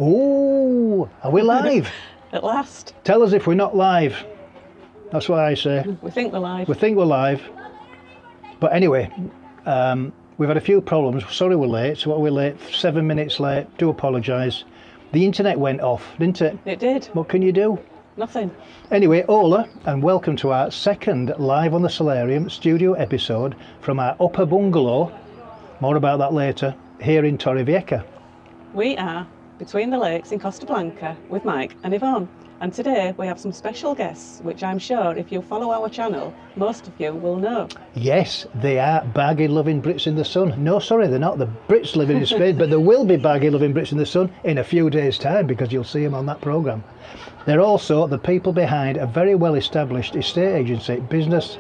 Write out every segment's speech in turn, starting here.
Oh, are we live? At last. Tell us if we're not live. That's what I say. We think we're live. We think we're live. But anyway, we've had a few problems. Sorry we're late. So what, we're late? 7 minutes late. Do apologise. The internet went off, didn't it? It did. What can you do? Nothing. Anyway, hola and welcome to our second Live on the Solarium studio episode from our upper bungalow. More about that later. Here in Torrevieja. We are between the lakes in Costa Blanca with Mike and Yvonne. And today we have some special guests, which I'm sure if you follow our channel, most of you will know. Yes, they are bargain-loving Brits in the sun. No, sorry, they're not. The Brits living in Spain, but there will be bargain-loving Brits in the sun in a few days' time because you'll see them on that programme. They're also the people behind a very well-established estate agency business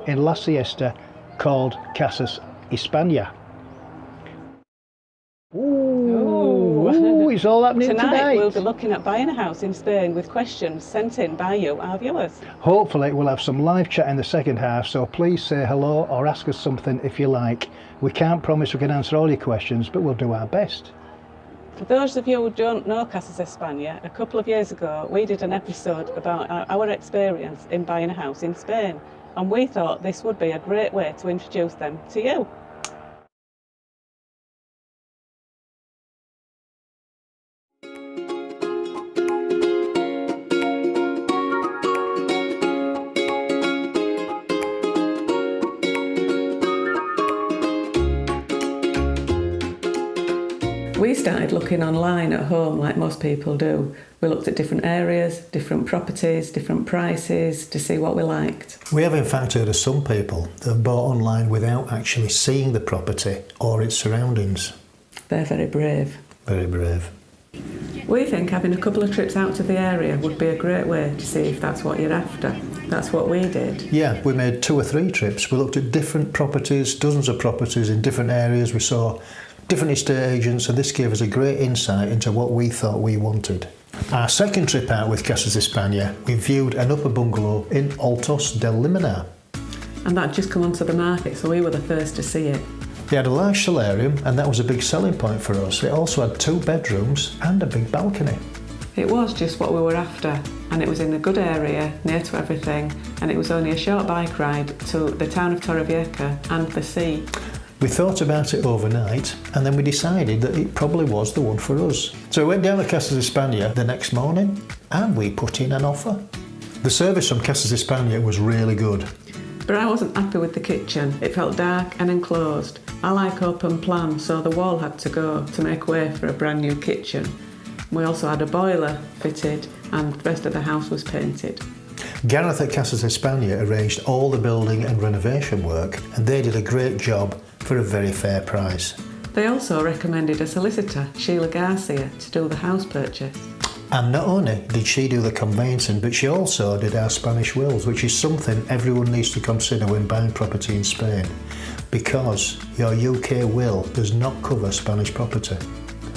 in La Siesta called Casas Espania. Ooh, it's all happening tonight. We'll be looking at buying a house in Spain with questions sent in by you, our viewers. Hopefully we'll have some live chat in the second half, so please say hello or ask us something if you like. We can't promise we can answer all your questions, but we'll do our best. For those of you who don't know Casas Espania, a couple of years ago we did an episode about our experience in buying a house in Spain, and we thought this would be a great way to introduce them to you. We started looking online at home like most people do. We looked at different areas, different properties, different prices to see what we liked. We have in fact heard of some people that have bought online without actually seeing the property or its surroundings. They're very brave. Very brave. We think having a couple of trips out to the area would be a great way to see if that's what you're after. That's what we did. Yeah, we made 2 or 3 trips. We looked at different properties, dozens of properties in different areas. We saw different estate agents, and this gave us a great insight into what we thought we wanted. Our second trip out with Casas Espania, we viewed an upper bungalow in Altos del Limonar. And that just come onto the market, so we were the first to see it. It had a large solarium, and that was a big selling point for us. It also had 2 bedrooms and a big balcony. It was just what we were after, and it was in a good area, near to everything, and it was only a short bike ride to the town of Torrevieja and the sea. We thought about it overnight, and then we decided that it probably was the one for us. So we went down to Casas Espania the next morning, and we put in an offer. The service from Casas Espania was really good. But I wasn't happy with the kitchen. It felt dark and enclosed. I like open plan, so the wall had to go to make way for a brand new kitchen. We also had a boiler fitted, and the rest of the house was painted. Gareth at Casas Espania arranged all the building and renovation work, and they did a great job for a very fair price. They also recommended a solicitor, Sheila Garcia, to do the house purchase. And not only did she do the conveyancing, but she also did our Spanish wills, which is something everyone needs to consider when buying property in Spain, because your UK will does not cover Spanish property.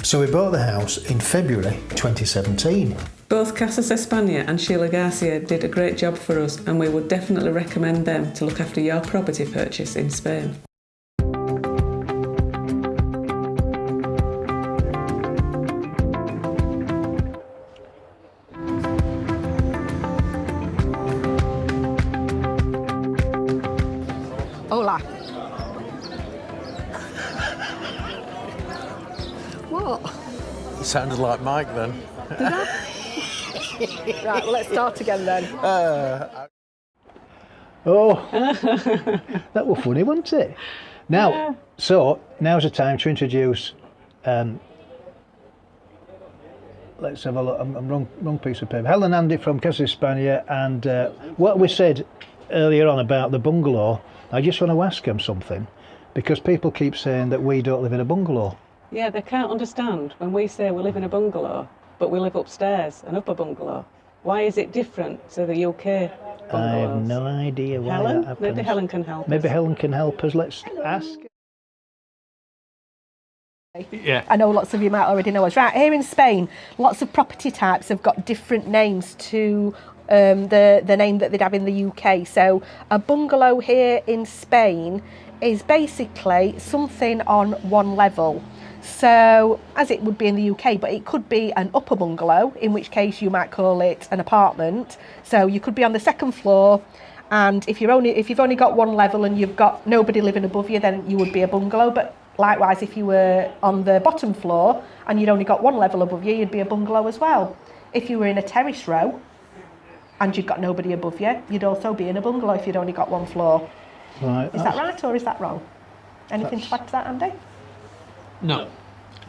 So we bought the house in February 2017. Both Casas Espania and Sheila Garcia did a great job for us, and we would definitely recommend them to look after your property purchase in Spain. Hola. What? You sounded like Mike then. Did I? Right, well, let's start again then. That was funny, wasn't it? Now, Yeah. So now's the time to introduce. Let's have a look. I'm wrong piece of paper. Helen and Andy from Casas Espania, and what we said earlier on about the bungalow. I just want to ask them something, because people keep saying that we don't live in a bungalow. Yeah, they can't understand when we say we live in a bungalow, but we live upstairs, an upper bungalow. Why is it different to the UK bungalows? I have no idea why that happens. Maybe Helen can help Maybe us. Helen can help us. Let's ask. Yeah. I know lots of you might already know us. Right, here in Spain, lots of property types have got different names to the name that they'd have in the UK. So a bungalow here in Spain is basically something on one level. So, as it would be in the UK, but it could be an upper bungalow, in which case you might call it an apartment. So you could be on the second floor, and if you've only got one level and you've got nobody living above you, then you would be a bungalow. But likewise, if you were on the bottom floor and you'd only got one level above you, you'd be a bungalow as well. If you were in a terrace row and you've got nobody above you, you'd also be in a bungalow if you'd only got one floor. Right. Is that right or is that wrong? Anything to add to that, Andy? No.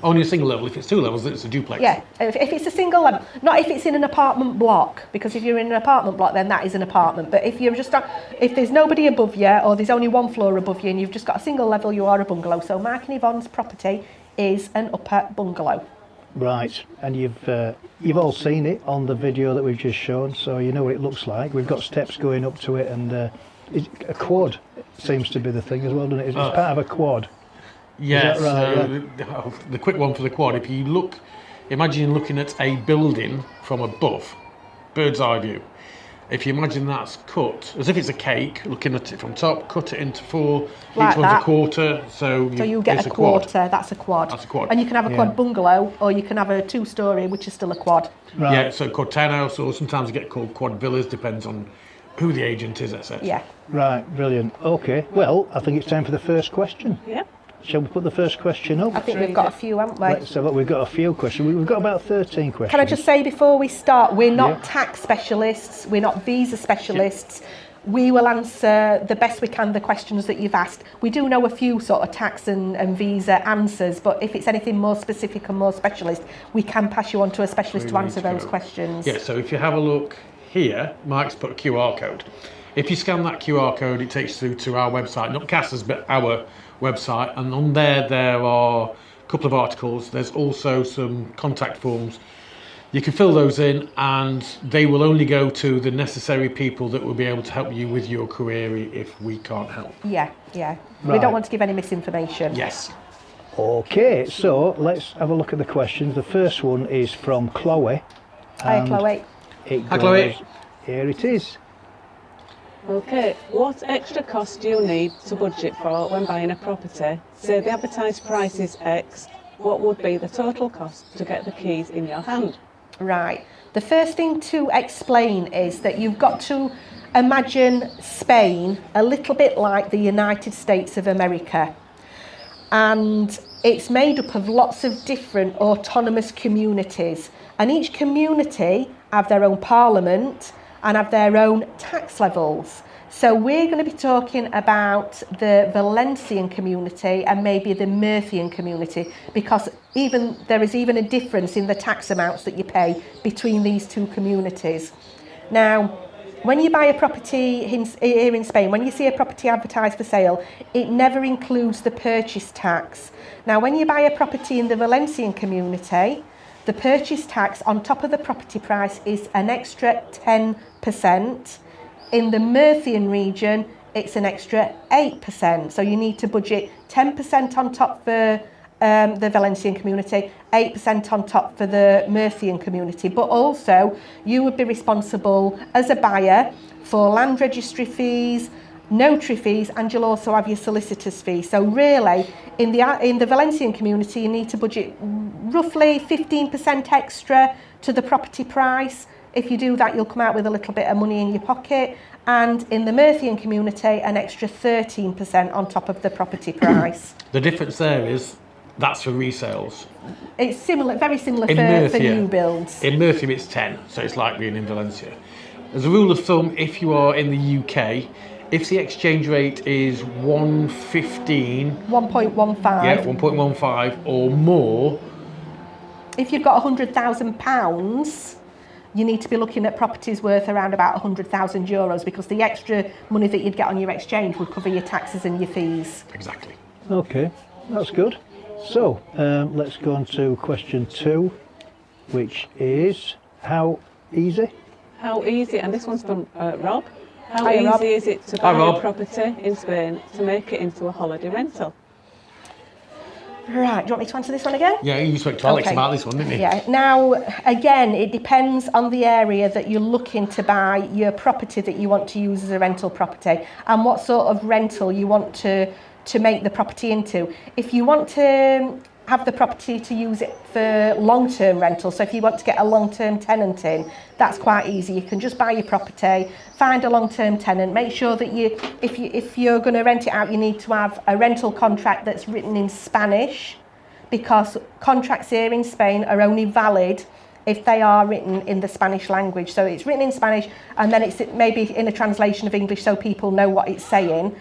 Only a single level. If it's two levels, it's a duplex. Yeah, if it's a single level, not if it's in an apartment block, because if you're in an apartment block, then that is an apartment. But if you're just if there's nobody above you, or there's only one floor above you, and you've just got a single level, you are a bungalow. So Mark and Yvonne's property is an upper bungalow. Right, and you've all seen it on the video that we've just shown, so you know what it looks like. We've got steps going up to it, and a quad seems to be the thing as well, doesn't it? It's part of a quad. Yes. Right, the quick one for the quad. If you look, imagine looking at a building from above, bird's eye view. If you imagine that's cut as if it's a cake, looking at it from top, cut it into four, Like each one's that. a quarter, so You get it's a quarter, that's a quad. That's a quad. And you can have a quad bungalow, or you can have a two-storey, which is still a quad. Right. Yeah, so quad townhouse, or sometimes they get called quad villas, depends on who the agent is, etc. Yeah. Right, brilliant. Okay, well, I think it's time for the first question. Yeah. Shall we put the first question up? I think we've got a few, haven't we? Let's have a look. We've got a few questions. We've got about 13 questions. Can I just say before we start, we're not Yeah. tax specialists, we're not visa specialists. We will answer the best we can the questions that you've asked. We do know a few sort of tax and visa answers, but if it's anything more specific and more specialist, we can pass you on to a specialist to answer those questions. Yeah, so if you have a look here, Mike's put a QR code. If you scan that QR code, it takes you through to our website, not Casas, but our website, and on there are a couple of articles. There's also some contact forms. You can fill those in, and they will only go to the necessary people that will be able to help you with your query if we can't help. Yeah. We Right. don't want to give any misinformation. Yes. Okay, so let's have a look at the questions. The first one is from Chloe. Hi, and Chloe. It Hi, Chloe. goes- Here it is. Okay, what extra cost do you need to budget for when buying a property? Say the advertised price is X, what would be the total cost to get the keys in your hand? Right. The first thing to explain is that you've got to imagine Spain a little bit like the United States of America. And it's made up of lots of different autonomous communities. And each community have their own parliament and have their own tax levels. So we're going to be talking about the Valencian community and maybe the Murcian community, because there is even a difference in the tax amounts that you pay between these two communities. Now, when you buy a property here in Spain, when you see a property advertised for sale, it never includes the purchase tax. Now, when you buy a property in the Valencian community, the purchase tax on top of the property price is an extra 10%. In the Murcian region, it's an extra 8%. So you need to budget 10% on top for the Valencian community, 8% on top for the Murcian community. But also, you would be responsible as a buyer for land registry fees, notary fees, and you'll also have your solicitor's fee. So really, in the Valencian community, you need to budget roughly 15% extra to the property price. If you do that, you'll come out with a little bit of money in your pocket. And in the Murcian community, an extra 13% on top of the property price. The difference there is that's for resales. It's similar, very similar In for Murcia, new builds. In Murcia, it's 10, so it's like being in Valencia. As a rule of thumb, if you are in the UK, if the exchange rate is 1.15, 1.15. yeah, 1.15 or more, If you've got £100,000, you need to be looking at properties worth around about €100,000, because the extra money that you'd get on your exchange would cover your taxes and your fees. exactly. Okay, that's good. So let's go on to question 2, which is how easy? How easy, and this one's from Rob, how Hiya, easy Rob. is it to Hi, buy Rob. a property in Spain to make it into a holiday rental? Right, do you want me to answer this one again? Yeah, you spoke to Alex Okay. about this one, didn't you? Yeah. Now, again, it depends on the area that you're looking to buy your property that you want to use as a rental property, and what sort of rental you want to make the property into. If you want to have the property to use it for long-term rental. So if you want to get a long-term tenant in, that's quite easy. You can just buy your property, find a long-term tenant, make sure that if you're going to rent it out, you need to have a rental contract that's written in Spanish, because contracts here in Spain are only valid if they are written in the Spanish language. So it's written in Spanish, and then it's maybe in a translation of English so people know what it's saying.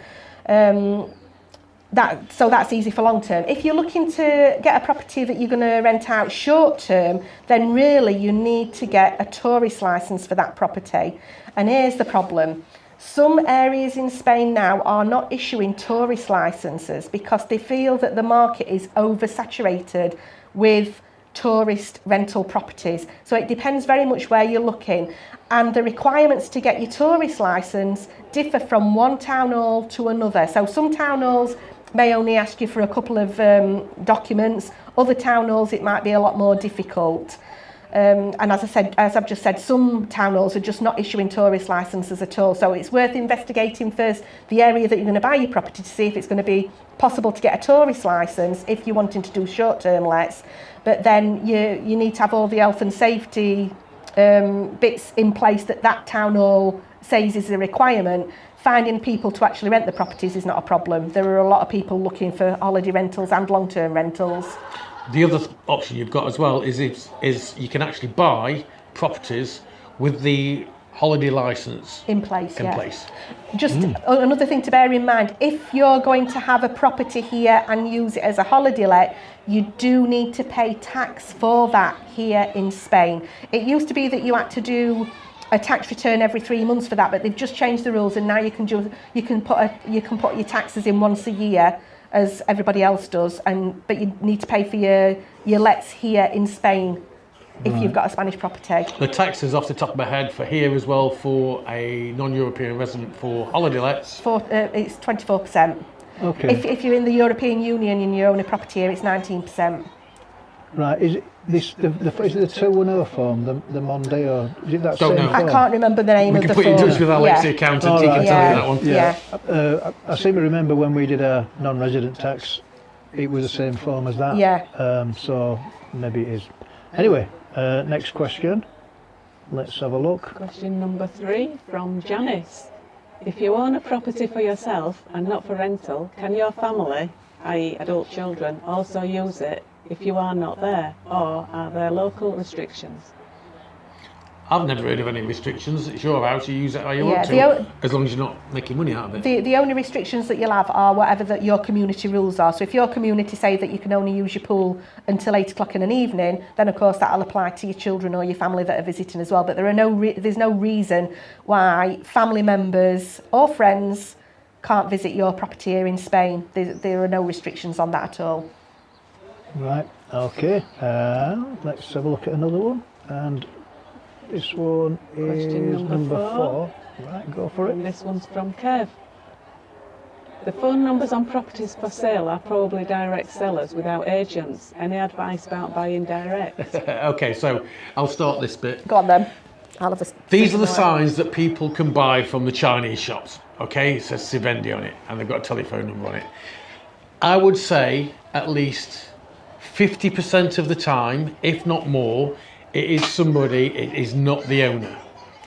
So that's easy for long term. If you're looking to get a property that you're going to rent out short term, then really you need to get a tourist license for that property. And here's the problem. Some areas in Spain now are not issuing tourist licenses because they feel that the market is oversaturated with tourist rental properties. So it depends very much where you're looking, and the requirements to get your tourist license differ from one town hall to another. So some town halls may only ask you for a couple of documents. Other town halls it might be a lot more difficult. And as I've just said, some town halls are just not issuing tourist licenses at all. So it's worth investigating first the area that you're going to buy your property to see if it's going to be possible to get a tourist license if you're wanting to do short-term lets. But then you need to have all the health and safety bits in place that town hall says is a requirement. Finding people to actually rent the properties is not a problem. There are a lot of people looking for holiday rentals and long-term rentals. The other option you've got as well is you can actually buy properties with the holiday license in place. Just another thing to bear in mind, if you're going to have a property here and use it as a holiday let, you do need to pay tax for that here in Spain. It used to be that you had to do a tax return every 3 months for that, but they've just changed the rules, and now you can put your taxes in once a year as everybody else does, but you need to pay for your lets here in Spain if you've got a Spanish property. The taxes off the top of my head for here as well for a non-European resident for holiday lets? It's 24%. Okay. If you're in the European Union and you own a property here, it's 19%. Right, is it is it the 210 form, the Monday, or is it that Don't same know. form? I can't remember the name of the form. We can put you in touch with Alex, the accountant, he can tell you that one. Yeah. I seem to remember when we did our non-resident tax, it was the same form as that. Yeah. So maybe it is. Anyway, next question. Let's have a look. Question number 3 from Janice. If you own a property for yourself and not for rental, can your family, i.e. adult children, also use it if you are not there, or are there local restrictions? I've never heard of any restrictions. It's your house, you use it how you want the to, as long as you're not making money out of it. The only restrictions that you'll have are whatever your community rules are. So if your community say that you can only use your pool until 8 o'clock in an evening, then of course that'll apply to your children or your family that are visiting as well. But there's no reason why family members or friends can't visit your property here in Spain. There are no restrictions on that at all. Right, okay. Let's have a look at another one. And this one Question is number 4. Right, go for And it. this one's from Kev. The phone numbers on properties for sale are probably direct sellers without agents. Any advice about buying direct? Okay, so I'll start this bit. Go on then. These are the signs that people can buy from the Chinese shops. Okay, it says Sivendi on it, and they've got a telephone number on it. I would say at least 50% of the time, if not more, it is not the owner.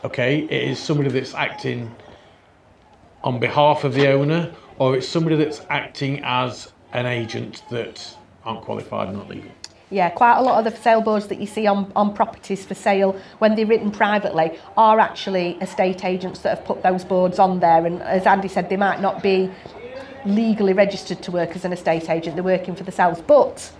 Okay, it is somebody that's acting on behalf of the owner, or it's somebody that's acting as an agent that aren't qualified and not legal. Yeah, quite a lot of the sale boards that you see on properties for sale when they're written privately are actually estate agents that have put those boards on there, and as Andy said, they might not be legally registered to work as an estate agent, they're working for themselves, but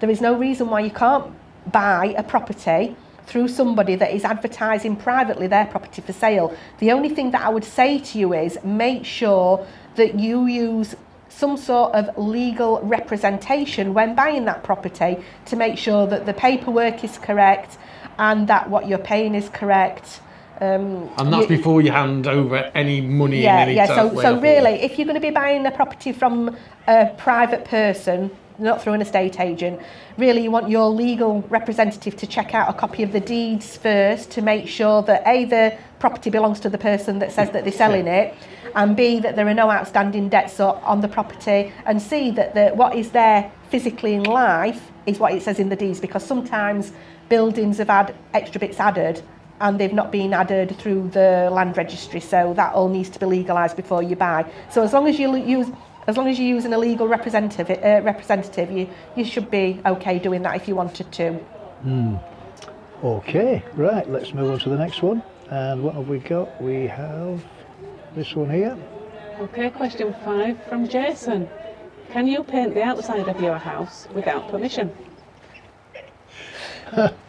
there is no reason why you can't buy a property through somebody that is advertising privately their property for sale. The only thing that I would say to you is make sure that you use some sort of legal representation when buying that property to make sure that the paperwork is correct and that what you're paying is correct. And that's before you hand over any money in any way. So really, if you're going to be buying a property from a private person, not through an estate agent, really you want your legal representative to check out a copy of the deeds first to make sure that A, the property belongs to the person that says that they're selling it, and B, that there are no outstanding debts on the property, and C, that what is there physically in life is what it says in the deeds, because sometimes buildings have had extra bits added and they've not been added through the land registry, so that all needs to be legalised before you buy. So as long as you're using a legal representative, you should be okay doing that if you wanted to. Okay, right, let's move on to the next one. And what have we got? We have this one here. Okay, question 5 from Jason. Can you paint the outside of your house without permission?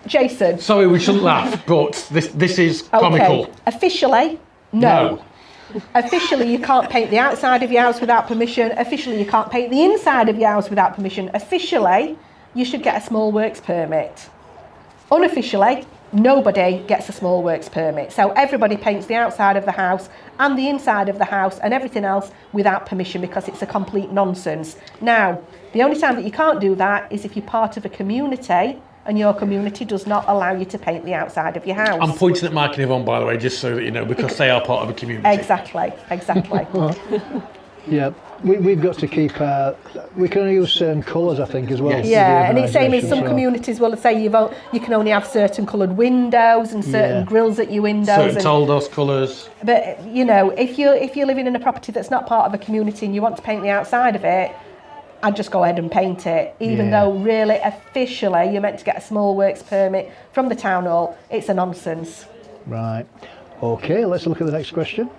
Jason. Sorry, we shouldn't laugh, but this is comical. Okay. Officially, no. Officially, you can't paint the outside of your house without permission. Officially, you can't paint the inside of your house without permission. Officially, you should get a small works permit. Unofficially, nobody gets a small works permit. So everybody paints the outside of the house and the inside of the house and everything else without permission, because it's a complete nonsense. Now, the only time that you can't do that is if you're part of a community and your community does not allow you to paint the outside of your house. I'm pointing at Mike and Yvonne, by the way, just so that you know, because they are part of a community. Exactly. Yeah, we've got to keep we can only use certain colours, I think, as well. Yes. Yeah, and it's same as some So- communities will say you can only have certain coloured windows and certain grills at your windows. Certain Toldos colours. But you know, if you're living in a property that's not part of a community and you want to paint the outside of it, I'd just go ahead and paint it, even though really officially you're meant to get a small works permit from the town hall. It's a nonsense. Right. Okay, let's look at the next question.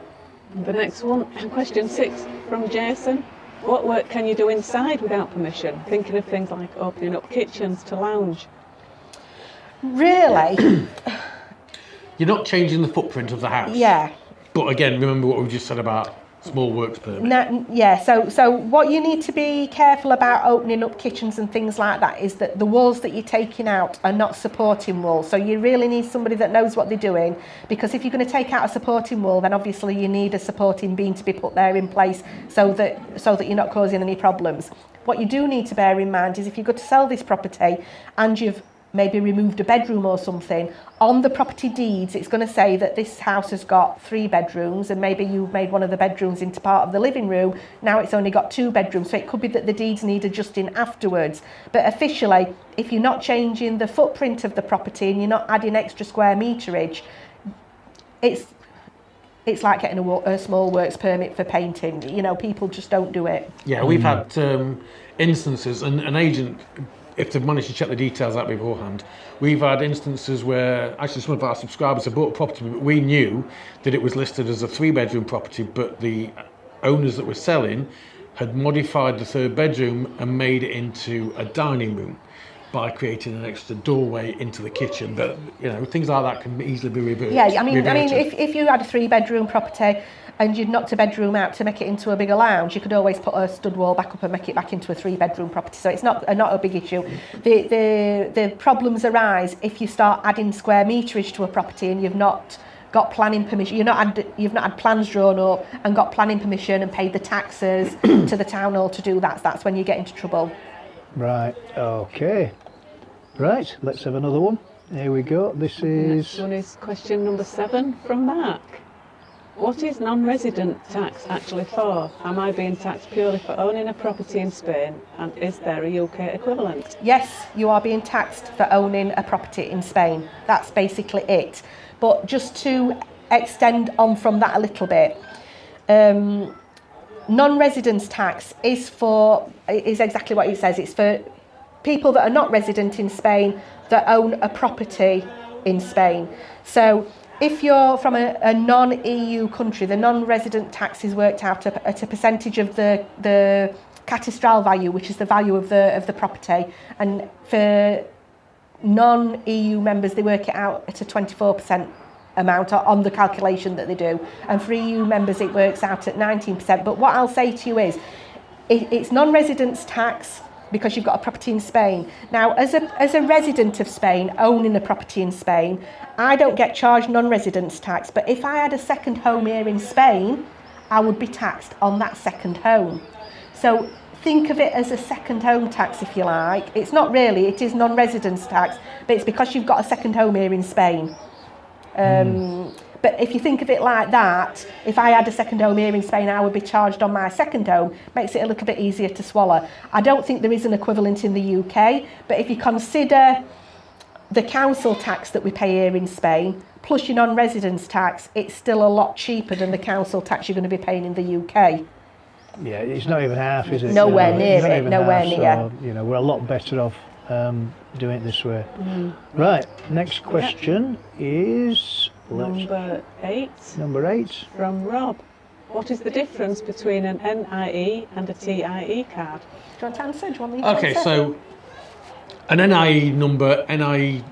The next one, question 6 from Jason. What work can you do inside without permission? Thinking of things like opening up kitchens to lounge. Really? You're not changing the footprint of the house. Yeah. But again, remember what we just said about small works permit. So what you need to be careful about opening up kitchens and things like that is that the walls that you're taking out are not supporting walls. So you really need somebody that knows what they're doing, because if you're going to take out a supporting wall, then obviously you need a supporting beam to be put there in place so that you're not causing any problems. What you do need to bear in mind is if you're going to sell this property and you've maybe removed a bedroom or something, on the property deeds it's going to say that this house has got 3 bedrooms and maybe you've made one of the bedrooms into part of the living room. Now it's only got 2 bedrooms, so it could be that the deeds need adjusting afterwards. But officially, if you're not changing the footprint of the property and you're not adding extra square meterage, it's like getting a small works permit for painting. You know, people just don't do it. Yeah, we've had instances, and an agent, if they've managed to check the details out beforehand, we've had instances where actually some of our subscribers have bought a property, but we knew that it was listed as a 3-bedroom property, but the owners that were selling had modified the 3rd bedroom and made it into a dining room by creating an extra doorway into the kitchen. But you know, things like that can easily be reverted. Yeah, I mean, if you had a 3-bedroom property and you'd knocked a bedroom out to make it into a bigger lounge, you could always put a stud wall back up and make it back into a 3-bedroom property. So it's not a big issue. The problems arise if you start adding square meterage to a property and you've not got planning permission. You've not had plans drawn up and got planning permission and paid the taxes to the town hall to do that. That's when you get into trouble. Right, okay. Right, let's have another one. Here we go. This Next one is question number 7 from Mark. What is non-resident tax actually for? Am I being taxed purely for owning a property in Spain, and is there a UK equivalent? Yes, you are being taxed for owning a property in Spain. That's basically it. But just to extend on from that a little bit, non-residence tax is exactly what it says. It's for people that are not resident in Spain that own a property in Spain. So if you're from a non-EU country, the non-resident tax is worked out at a percentage of the catastral value, which is the value of the property. And for non-EU members, they work it out at a 24% amount on the calculation that they do. And for EU members, it works out at 19%. But what I'll say to you is, it's non-residence tax because you've got a property in Spain. Now, as a resident of Spain, owning a property in Spain, I don't get charged non-residence tax, but if I had a second home here in Spain, I would be taxed on that second home. So think of it as a second home tax, if you like. It's not really, it is non-residence tax, but it's because you've got a second home here in Spain. But if you think of it like that, if I had a second home here in Spain, I would be charged on my second home. Makes it a little bit easier to swallow. I don't think there is an equivalent in the UK, but if you consider the council tax that we pay here in Spain, plus your non-residence tax, it's still a lot cheaper than the council tax you're going to be paying in the UK. Yeah, it's not even half, is it? Nowhere near Not it, even nowhere half, near. So, we're a lot better off doing it this way. Right, next question is Number 8. number 8. From Rob. What is the difference between an NIE and a TIE card? Do you want to answer? Do you want me to Okay, answer? so an NIE number, NIE,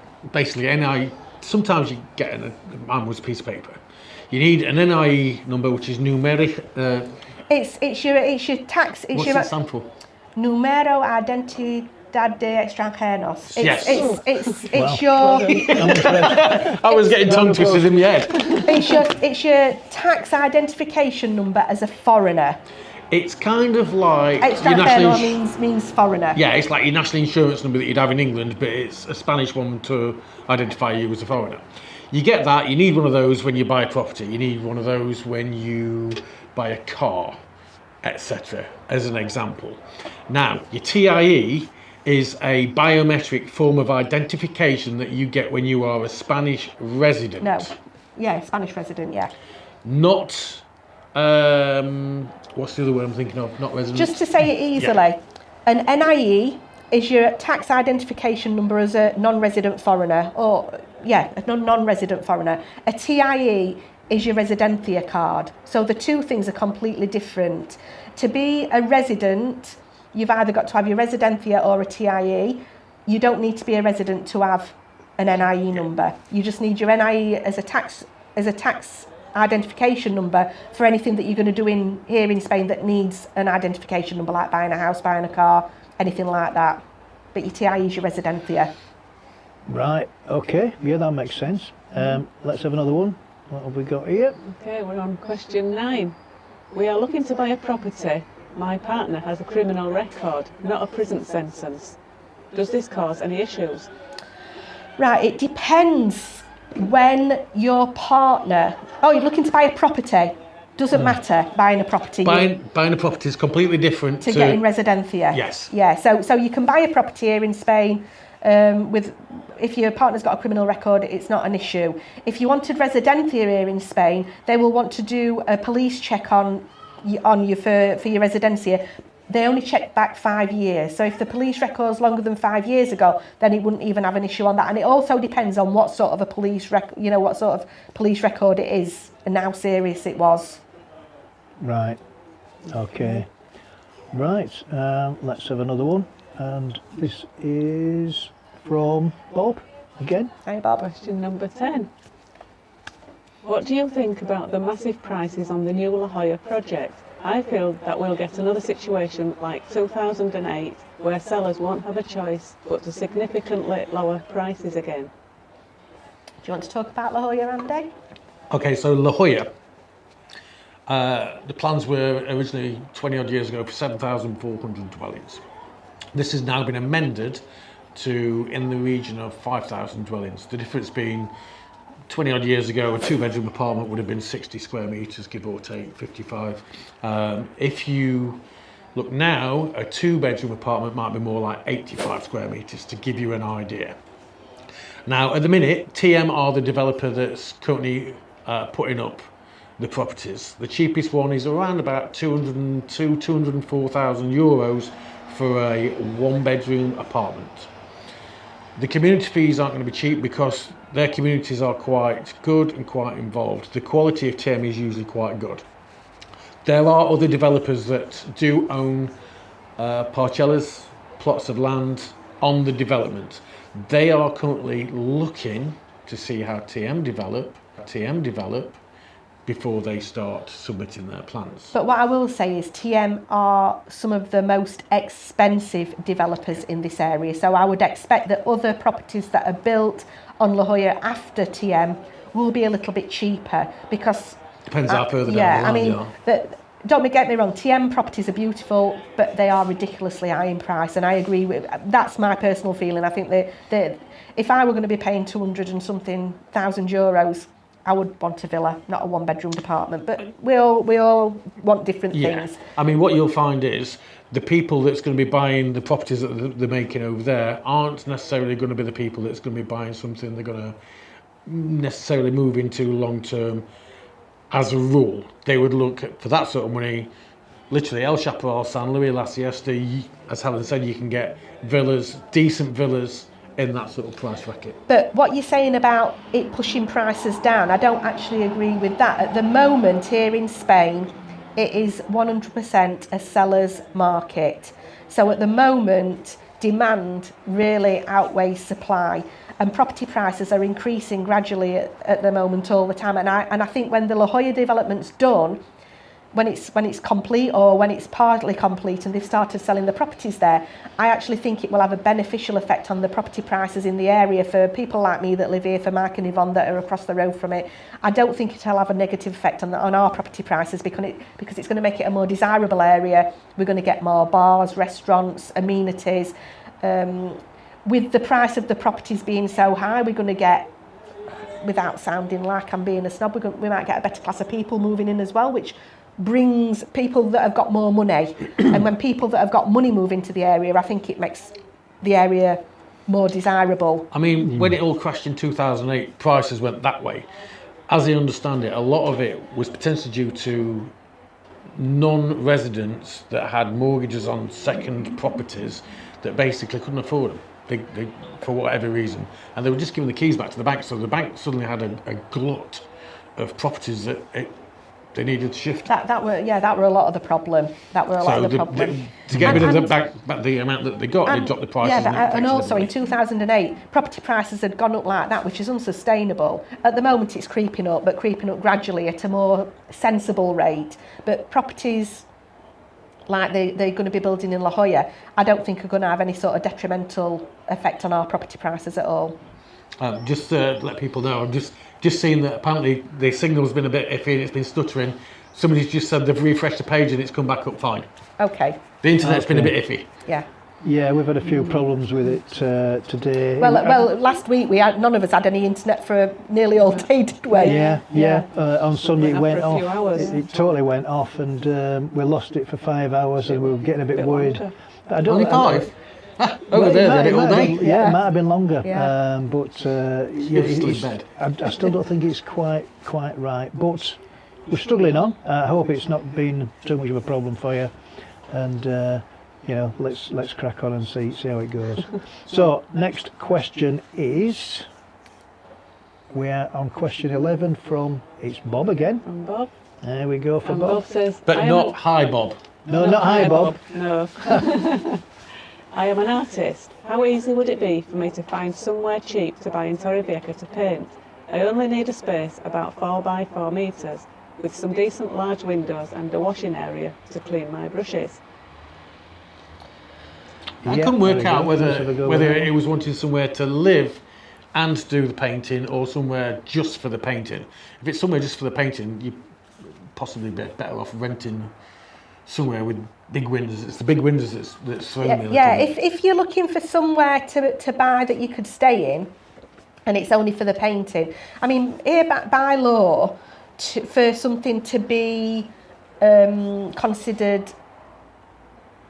sometimes you get mine was a piece of paper. You need an NIE number which is numeric. It's your tax. It's What's your it stand for? Numero Identidad de Extranjeros. Yes. It's your I was getting tongue twisters in the head. it's your tax identification number as a foreigner. It's kind of like your Extranjero national means foreigner. Yeah, it's like your national insurance number that you'd have in England, but it's a Spanish one to identify you as a foreigner. You get that. You need one of those when you buy a property. You need one of those when you buy a car, etc. As an example. Now, your TIE is a biometric form of identification that you get when you are a Spanish resident. No. Yeah, Spanish resident, yeah. Not, what's the other word I'm thinking of? Not resident. Just to say it easily, an NIE is your tax identification number as a non-resident foreigner, a non-resident foreigner. A TIE is your residencia card. So the two things are completely different. To be a resident, you've either got to have your residencia or a TIE. You don't need to be a resident to have an NIE number. You just need your NIE as a tax identification number for anything that you're going to do here in Spain that needs an identification number, like buying a house, buying a car, anything like that. But your TIE is your residencia. Right, okay, yeah, that makes sense. Let's have another one. What have we got here? Okay, we're on question 9. We are looking to buy a property. My partner has a criminal record, not a prison sentence. Does this cause any issues? Right, it depends when your partner... Oh, you're looking to buy a property. Doesn't matter, buying a property. Buying a property is completely different to getting residencia. Yes. Yeah, so you can buy a property here in Spain if your partner's got a criminal record, it's not an issue. If you wanted residencia here in Spain, they will want to do a police check on you for your residencia. They only check back 5 years. So if the police record's longer than 5 years ago, then it wouldn't even have an issue on that. And it also depends on what sort of a police record it is and how serious it was. Right, okay. Right, let's have another one. And this is from Bob again. Hi, Bob. Question number 10. What do you think about the massive prices on the new La Jolla project? I feel that we'll get another situation like 2008 where sellers won't have a choice but to significantly lower prices again. Do you want to talk about La Jolla, Andy? Okay, so La Jolla, the plans were originally 20 odd years ago for 7,400 dwellings. This has now been amended to in the region of 5,000 dwellings. The difference being 20 odd years ago, a 2-bedroom apartment would have been 60 square metres, give or take 55. If you look now, a 2-bedroom apartment might be more like 85 square metres, to give you an idea. Now, at the minute, TM are the developer that's currently putting up the properties. The cheapest one is around about 204,000 euros for a 1-bedroom apartment. The community fees aren't going to be cheap because their communities are quite good and quite involved. The quality of TM is usually quite good. There are other developers that do own parcellas, plots of land on the development. They are currently looking to see how TM develop before they start submitting their plans. But what I will say is TM are some of the most expensive developers in this area. So I would expect that other properties that are built on La Jolla after TM will be a little bit cheaper because... Depends how further down the line you are. Don't get me wrong, TM properties are beautiful, but they are ridiculously high in price, and I agree with that's my personal feeling. I think that if I were going to be paying 200 and something thousand euros I would want a villa, not a one-bedroom apartment. But we all want different things. I mean, what you'll find is the people that's going to be buying the properties that they're making over there aren't necessarily going to be the people that's going to be buying something they're going to necessarily move into long term. As a rule, they would look for that sort of money. Literally, El Chaparral, San Luis, La Siesta, as Helen said, you can get villas, decent villas in that sort of price bracket. But what you're saying about it pushing prices down, I don't actually agree with that. At the moment here in Spain, it is 100% a seller's market. So at the moment, demand really outweighs supply, and property prices are increasing gradually at the moment all the time. And I think when the La Jolla development's done, when it's complete or when it's partly complete and they've started selling the properties there, I actually think it will have a beneficial effect on the property prices in the area for people like me that live here, for Mark and Yvonne that are across the road from it. I don't think it'll have a negative effect on our property prices because it's going to make it a more desirable area. We're going to get more bars, restaurants, amenities. With the price of the properties being so high, we're going to get, without sounding like I'm being a snob, we might get a better class of people moving in as well, which brings people that have got more money. And when people that have got money move into the area, I think it makes the area more desirable. I mean, when it all crashed in 2008, prices went that way. As I understand it, a lot of it was potentially due to non-residents that had mortgages on second properties that basically couldn't afford them. They, for whatever reason, and they were just giving the keys back to the bank, so the bank suddenly had a glut of properties that they needed to shift. That were a lot of the problem. To get rid of the amount that they got, they dropped the prices. Yeah, and also in 2008, property prices had gone up like that, which is unsustainable. At the moment, it's creeping up, but creeping up gradually at a more sensible rate. But properties like they're going to be building in La Jolla, I don't think are going to have any sort of detrimental effect on our property prices at all. Just to let people know, I'm just seeing that apparently the signal's been a bit iffy and it's been stuttering. Somebody's just said they've refreshed the page and it's come back up fine. Okay. The internet's been a bit iffy. Yeah. Yeah, we've had a few problems with it today. Well, last week none of us had any internet for nearly all day, did we? Yeah. On Sunday it went off. It totally went off, and we lost it for 5 hours, and we were getting a bit worried. Only 5? Over there, they had it all day. Yeah, it might have been longer. Yeah. I still don't think it's quite right. But we're struggling on. I hope it's not been too much of a problem for you. And let's crack on and see how it goes. So next question is, we are on question 11 from, it's Bob again. From Bob. There we go for And Bob. Bob says, But not hi Bob. No, not hi Bob. No. I am an artist. How easy would it be for me to find somewhere cheap to buy in Torrevieja to paint? I only need a space about 4 by 4 metres with some decent large windows and a washing area to clean my brushes. I couldn't work out whether it was wanting somewhere to live and do the painting or somewhere just for the painting. If it's somewhere just for the painting, you're possibly better off renting somewhere with big windows. It's the big windows that's throwing me. Yeah, if you're looking for somewhere to buy that you could stay in and it's only for the painting. I mean, here by law, for something to be considered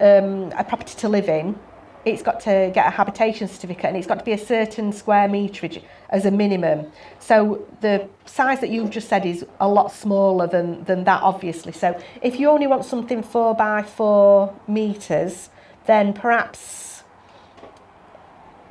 a property to live in, it's got to get a habitation certificate and it's got to be a certain square meterage as a minimum. So the size that you've just said is a lot smaller than that, obviously. So if you only want something 4 by 4 metres, then perhaps,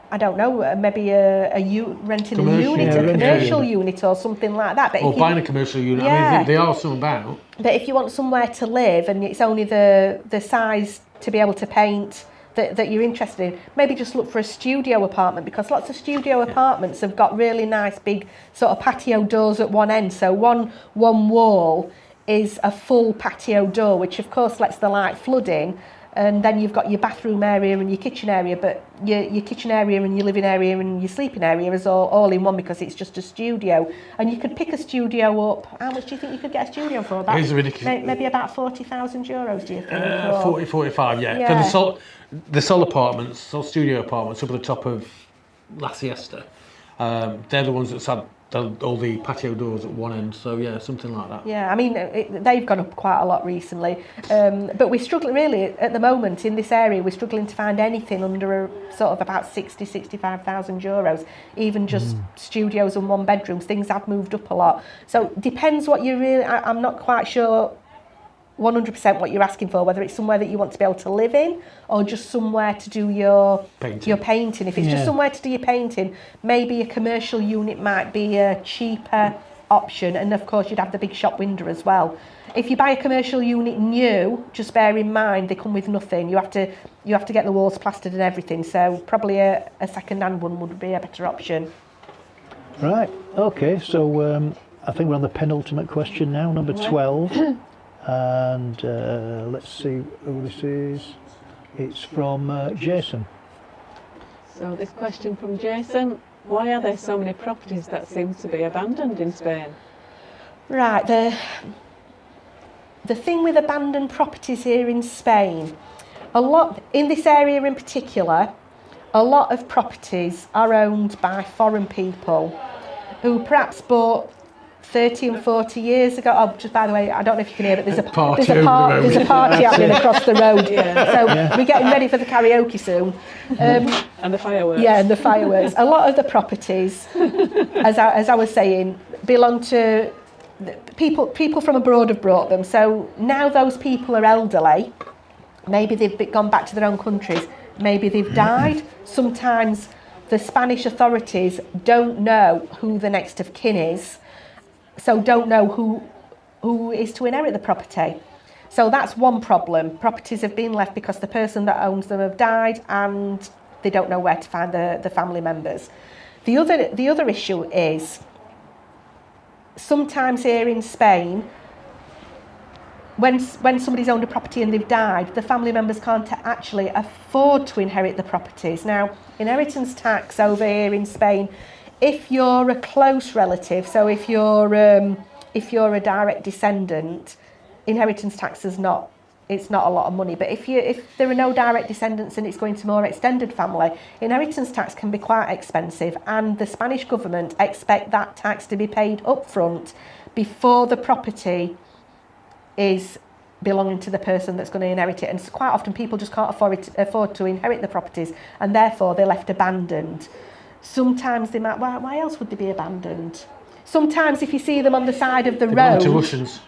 I don't know, maybe renting a unit, a commercial unit or something like that. But or buying a commercial unit. Yeah. I mean, they are some about. But if you want somewhere to live and it's only the size to be able to paint that you're interested in, maybe just look for a studio apartment, because lots of studio apartments have got really nice big sort of patio doors at one end. So one wall is a full patio door, which of course lets the light flood in. And then you've got your bathroom area and your kitchen area, but your kitchen area and your living area and your sleeping area is all in one, because it's just a studio. And you could pick a studio up. How much do you think you could get a studio for? About, it's ridiculous. Maybe about 40,000 euros, do you think? 40, 45, yeah. For the sol apartments, sol studio apartments up at the top of La Siesta, they're the ones that's had all the patio doors at one end. So yeah, something like that. Yeah, I mean, they've gone up quite a lot recently. But we're struggling, really, at the moment, in this area, we're struggling to find anything under sort of about 65,000 euros. Even just studios and one bedrooms, things have moved up a lot. So depends what you really, I'm not quite sure 100% what you're asking for, whether it's somewhere that you want to be able to live in or just somewhere to do your painting. If it's just somewhere to do your painting, maybe a commercial unit might be a cheaper option, and of course you'd have the big shop window as well. If you buy a commercial unit new, just bear in mind they come with nothing. You have to get the walls plastered and everything, so probably a second-hand one would be a better option. Right, okay, so I think we're on the penultimate question now, number 12. And let's see who this is. It's from Jason. So this question from Jason: why are there so many properties that seem to be abandoned in Spain? Right, the thing with abandoned properties here in Spain, a lot in this area in particular, a lot of properties are owned by foreign people who perhaps bought 30 and 40 years ago. Oh, just by the way, I don't know if you can hear, but there's a party happening across the road. So we're getting ready for the karaoke soon. And the fireworks. Yeah, and the fireworks. A lot of the properties, as I was saying, belong to people from abroad have brought them. So now those people are elderly. Maybe they've gone back to their own countries. Maybe they've died. Sometimes the Spanish authorities don't know who the next of kin is. So don't know who is to inherit the property. So that's one problem. Properties have been left because the person that owns them have died and they don't know where to find the family members. The other issue is sometimes here in Spain, when somebody's owned a property and they've died, the family members can't actually afford to inherit the properties. Now, inheritance tax over here in Spain, if you're a close relative, so if you're a direct descendant, inheritance tax is not a lot of money. But if there are no direct descendants and it's going to more extended family, inheritance tax can be quite expensive, and the Spanish government expect that tax to be paid up front before the property is belonging to the person that's going to inherit it. And so quite often people just can't afford to inherit the properties, and therefore they're left abandoned. Sometimes they might. Why else would they be abandoned? Sometimes if you see them on the side of the road. To Russians.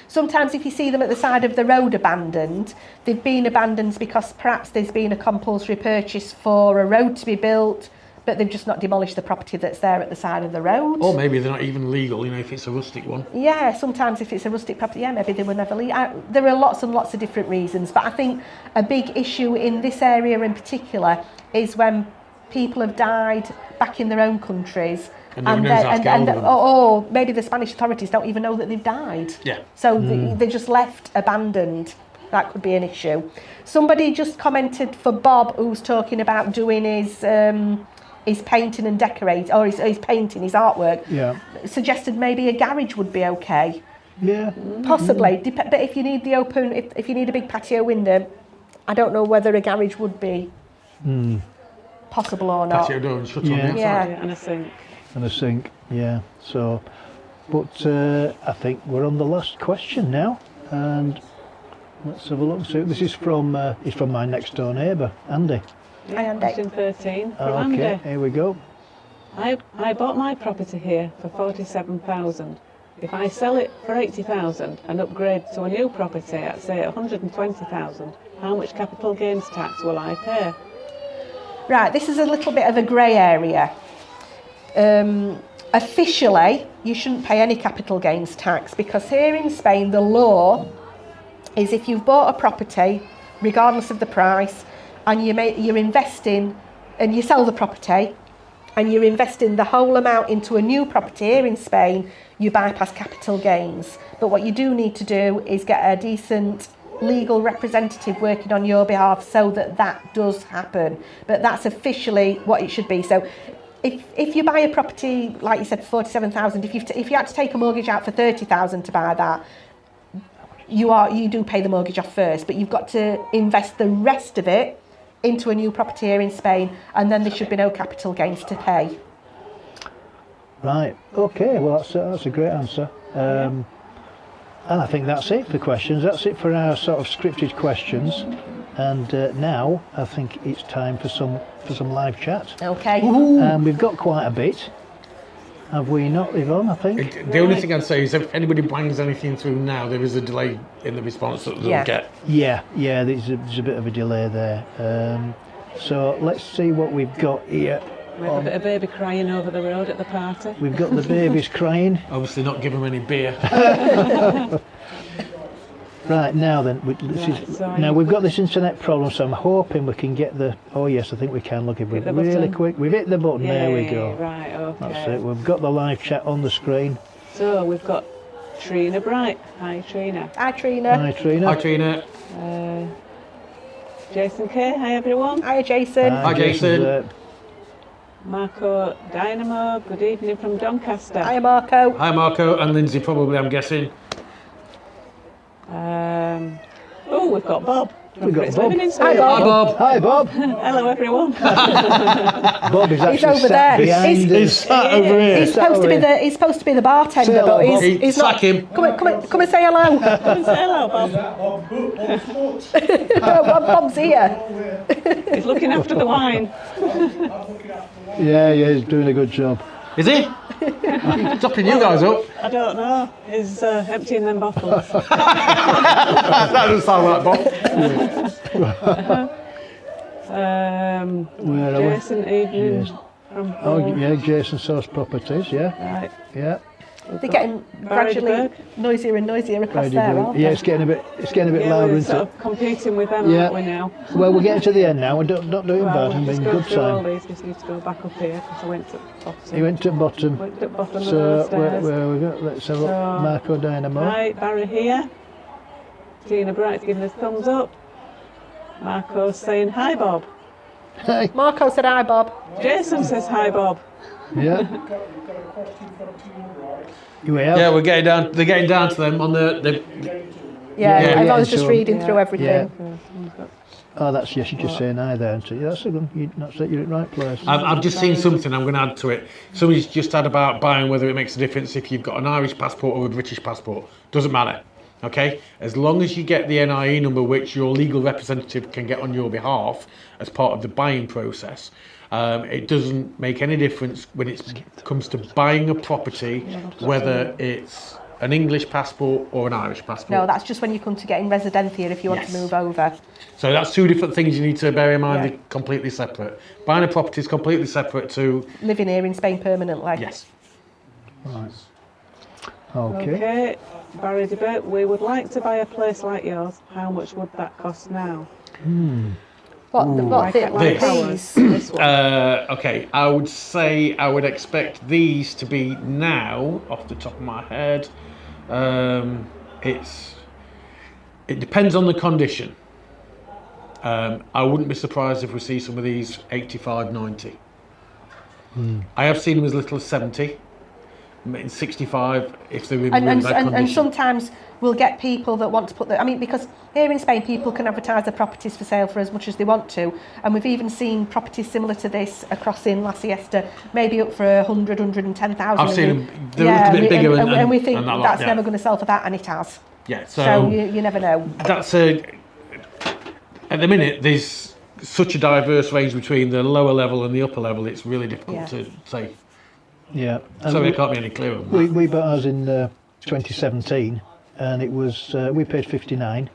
Sometimes if you see them at the side of the road abandoned, they've been abandoned because perhaps there's been a compulsory purchase for a road to be built, but they've just not demolished the property that's there at the side of the road. Or maybe they're not even legal, if it's a rustic one. Yeah, sometimes if it's a rustic property, maybe they were never legal. There are lots and lots of different reasons, but I think a big issue in this area in particular is when people have died back in their own countries, or maybe the Spanish authorities don't even know that they've died. Yeah. So they're just left abandoned. That could be an issue. Somebody just commented for Bob, who's talking about doing his painting and decorate, or his painting, his artwork. Yeah. Suggested maybe a garage would be okay. Yeah. Possibly. But if you need if you need a big patio window, I don't know whether a garage would be possible or not. Patio door and shut on the outside. Yeah. And a sink. And a sink, yeah. So, but I think we're on the last question now, and let's have a look. So this is from my next door neighbour, Andy. Hi, Andy. Question 13 from Okay, Andy. here we go. I bought my property here for 47,000. If I sell it for 80,000 and upgrade to a new property at say 120,000, how much capital gains tax will I pay? Right, this is a little bit of a grey area. Officially, you shouldn't pay any capital gains tax because here in Spain the law is if you've bought a property, regardless of the price, and you're investing and you sell the property and you're investing the whole amount into a new property here in Spain, you bypass capital gains. But what you do need to do is get a decent legal representative working on your behalf so that does happen. But that's officially what it should be. So if you buy a property, like you said, 47,000, if you had to take a mortgage out for 30,000 to buy that, you do pay the mortgage off first, but you've got to invest the rest of it into a new property here in Spain, and then there should be no capital gains to pay. Right. Okay. Well, that's a great answer. And I think that's it for questions. That's it for our sort of scripted questions. And now I think it's time for some live chat. Okay. And we've got quite a bit. Have we not, Yvonne? I think. The only thing I'd say is if anybody bangs anything through now, there is a delay in the response that they'll get. Yeah. There's a bit of a delay there. So let's see what we've got here. We have a bit of baby crying over the road at the party. We've got the babies crying. Obviously not give them any beer. Right, now then, now we've got this internet problem, so I'm hoping we can get the... Oh yes, I think we can. Look, if we're really quick. We've hit the button, there we go. Right, okay. That's it, we've got the live chat on the screen. So we've got Trina Bright. Hi, Trina. Hi, Trina. Hi, Trina. Hi, Trina. Jason K. Hi, everyone. Hi, Jason. Hi, Jason. Marco Dynamo. Good evening from Doncaster. Hi, Marco. Hi, Marco and Lindsay, probably, I'm guessing. We've got Bob. We've got Bob. Hi, Bob. Hi, Bob. Hi, Bob. Hello, everyone. Bob is actually over sat there. behind He's us. sat over here. He's supposed to be the bartender, Say hello, but Bob. he's not. Sack him. Come and say hello. Come and say hello, Bob. Bob's here. He's looking after the wine. Yeah, he's doing a good job. Is he? He's topping you guys up. I don't know. He's emptying them bottles. That doesn't sound like Bob. Where are we? Jason Evening Yes. from Oh, yeah, Jason Source Properties, yeah. Right. Yeah. They're getting gradually Bradyburg. noisier and noisier across Brady there, Blue. aren't Yeah, they? it's getting a bit louder, we're isn't sort it? of competing with them, Yeah. aren't we now? Well, we're getting to the end now. We're not doing Well, bad. we'll I'm just in go good through all time. these. Just need to go back up here because I went to the bottom. He went to bottom. Went to the bottom of So those stairs. where we go? Let's have a look. So- Marco Dynamo. Right, Barry here. Tina Bright's giving us thumbs up. Marco's saying hi, Bob. Hey. Marco said hi, Bob. Jason says hi, Bob. Yeah. You have? Yeah, we're getting down. They're getting down to them on the Yeah, Yeah. everyone's Yeah, just so- reading through everything. Oh, that's yes. You're just saying hi there, aren't you? Yeah, that's a good. That's it. You're in the right place. I've just seen something I'm going to add to it. Somebody's just had about buying whether it makes a difference if you've got an Irish passport or a British passport. Doesn't matter. Okay? As long as you get the NIE number which your legal representative can get on your behalf as part of the buying process, it doesn't make any difference when it comes to buying a property, whether it's an English passport or an Irish passport. No, that's just when you come to getting resident here if you want Yes. to move over. So that's two different things you need to bear in mind. Yeah. They're completely separate. Buying a property is completely separate to... Living here in Spain permanently. Yes. Right. Okay. Okay, Barry Debate, we would like to buy a place like yours. How much would that cost now? What the This. fees? This one. Okay, I would say I would expect these to be now, off the top of my head. It depends on the condition. I wouldn't be surprised if we see some of these 85, 90. I have seen them as little as 70, 65 if they're in really bad condition. And sometimes we'll get people that want to put because here in Spain people can advertise their properties for sale for as much as they want to, and we've even seen properties similar to this across in La Siesta, maybe up for 100, 110,000. I've seen them, they're a little bit bigger and we think and that lot, that's yeah. never going to sell for that, and it has. Yeah, So you never know. that's at the minute there's such a diverse range between the lower level and the upper level, it's really difficult Yeah. to say. Yeah. Sorry, I can't be any clearer on that. We bought ours in 2017, and it was we paid 59.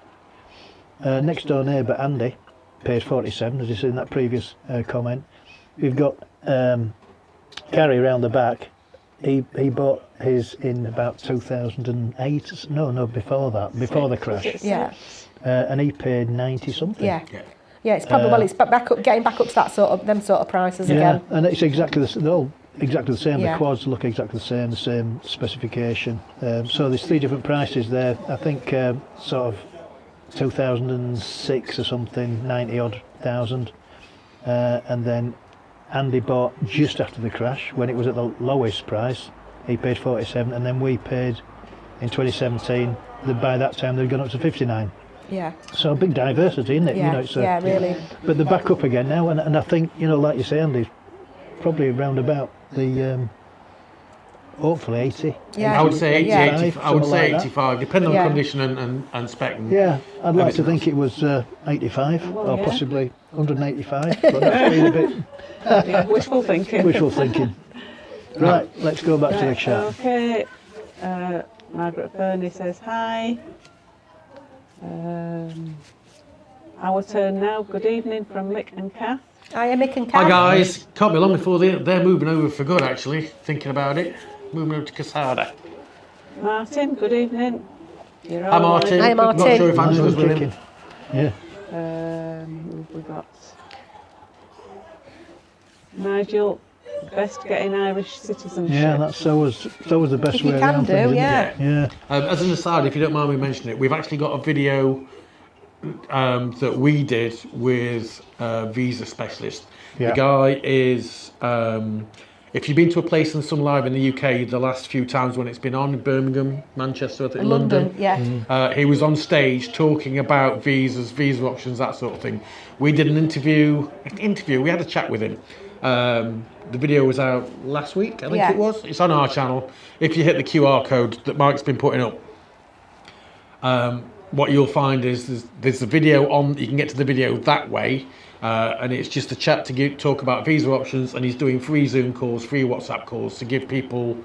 Next door neighbour Andy paid 47, as you said in that previous comment. We've got Gary around the back. He bought his in about 2008. No, before that, before the crash, Yeah. and he paid 90 something. Yeah. Yeah. Yeah, it's probably it's back up, getting back up to that them sort of prices Yeah, again. and it's exactly they're all exactly the same. Yeah. The quads look exactly the same specification. So there's three different prices there. I think sort of 2006 or something, 90 odd thousand, and then Andy bought just after the crash when it was at the lowest price. He paid 47, and then we paid in 2017. By that time they'd gone up to 59. Yeah. So a big diversity, isn't it? Yeah. It's Yeah, really. But they're back up again now, and I think like you say, Andy, probably around about the hopefully 80. Yeah. I would say 80, Yeah. 85, I would Something say like that. 85, depending Yeah. on condition and spec. Yeah, I'd like to everything think it was 85 Well, or yeah. possibly 185, but that's been a bit Yeah, wishful thinking. wishful thinking. Right, let's go back to the chat. Okay. Margaret Burney says hi. Our turn now. Good evening from Mick and Kath. Hi, Mick and Hi Kath. guys, can't be long before they're moving over for good actually, thinking about it. Moving over to Casada. Martin, good evening. You're Hi all Martin. Hi, Martin. Not sure if Nice Angela's one, with him. chicken. Yeah. who have we got? Nigel, best getting Irish citizenship. Yeah, that's always the best If you way can around do, things, isn't it? yeah. Yeah. As an aside, if you don't mind me mentioning it, we've actually got a video that we did with a visa specialist. Yeah. The guy is, if you've been to a place in Sun Live in the UK the last few times when it's been on, Birmingham, Manchester, I think, London, yeah. he was on stage talking about visas, visa options, that sort of thing. We did an interview, we had a chat with him. The video was out last week, I think Yeah. it was. It's on our channel. If you hit the QR code that Mike's been putting up, what you'll find is there's a video on, you can get to the video that way, and it's just a chat to talk about visa options, and he's doing free Zoom calls, free WhatsApp calls to give people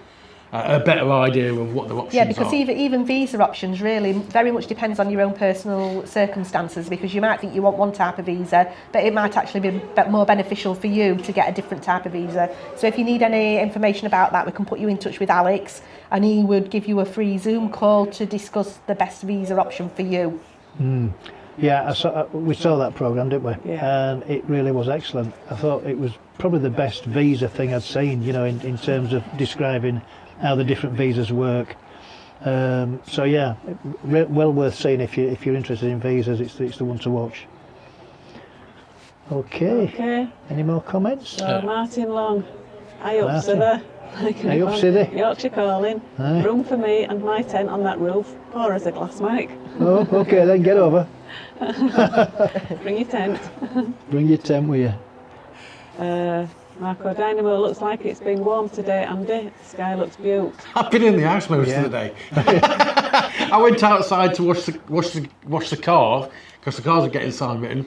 a better idea of what their options Yeah, because are. even visa options really very much depends on your own personal circumstances, because you might think you want one type of visa, but it might actually be more beneficial for you to get a different type of visa. So if you need any information about that, we can put you in touch with Alex, and he would give you a free Zoom call to discuss the best visa option for you. Yeah, we saw that programme, didn't we? Yeah. And it really was excellent. I thought it was probably the best visa thing I'd seen, you know, in terms of describing how the different visas work. So yeah, well worth seeing if you're interested in visas. It's the one to watch. Okay. Any more comments? So Martin Long, I up Martin. Sither. Aye up Sither. Yorkshire calling. Aye. Room for me and my tent on that roof. Pour us a glass, Mike. Oh, okay then, get over. Bring your tent. Bring your tent with you. Marco Dynamo, looks like it's been warm today, Andy. The sky looks beautiful. I've been in the house most of the day. I went outside to wash the car because the cars are getting sign written.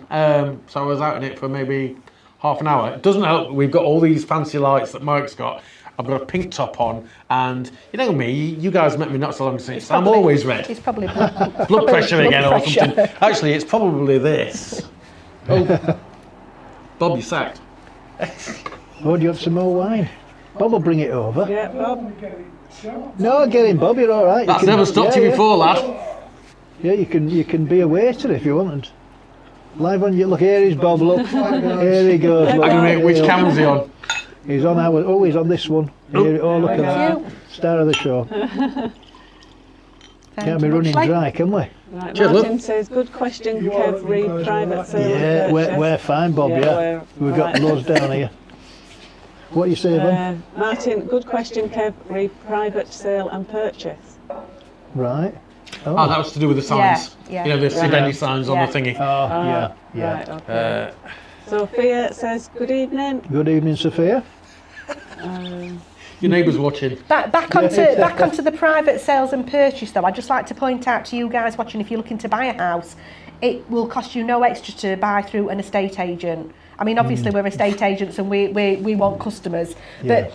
So I was out in it for maybe half an hour. It doesn't help. We've got all these fancy lights that Mike's got. I've got a pink top on, and you know me. You guys met me not so long since. I'm always red. It's probably blood, Blood pressure again or pressure. something. Actually, it's probably this. Oh, Bob, you're sacked. Oh, do you want some more wine? Bob will bring it over. Yeah, Bob. No, get in, Bob. You're all right. That's never stopped you before, lad. Yeah, you can be a waiter if you want. Live on you. Look, here is Bob. Look, here he goes. Look. I can make which camera's he on? He's on our. Oh, he's on this one. Here, oh, look at Thank that. Star of the show. Can't be running dry, can we? Right, Cheers, Martin love. says, good question, Kev, read private sale. Yeah, we're fine, Bob. Yeah, we've got right. loads down here. What you say, Yvonne? Martin, good question, Kev, read private sale and purchase. Right. Oh, that was to do with the signs. Yeah, yeah. You know, the Sivendi signs on Yeah. the thingy. Oh, yeah. Right, okay. Sophia says, good evening. Good evening, Sophia. Your neighbour's watching. Back onto the private sales and purchase though, I'd just like to point out to you guys watching, if you're looking to buy a house, it will cost you no extra to buy through an estate agent. I mean, obviously we're estate agents and we want customers, but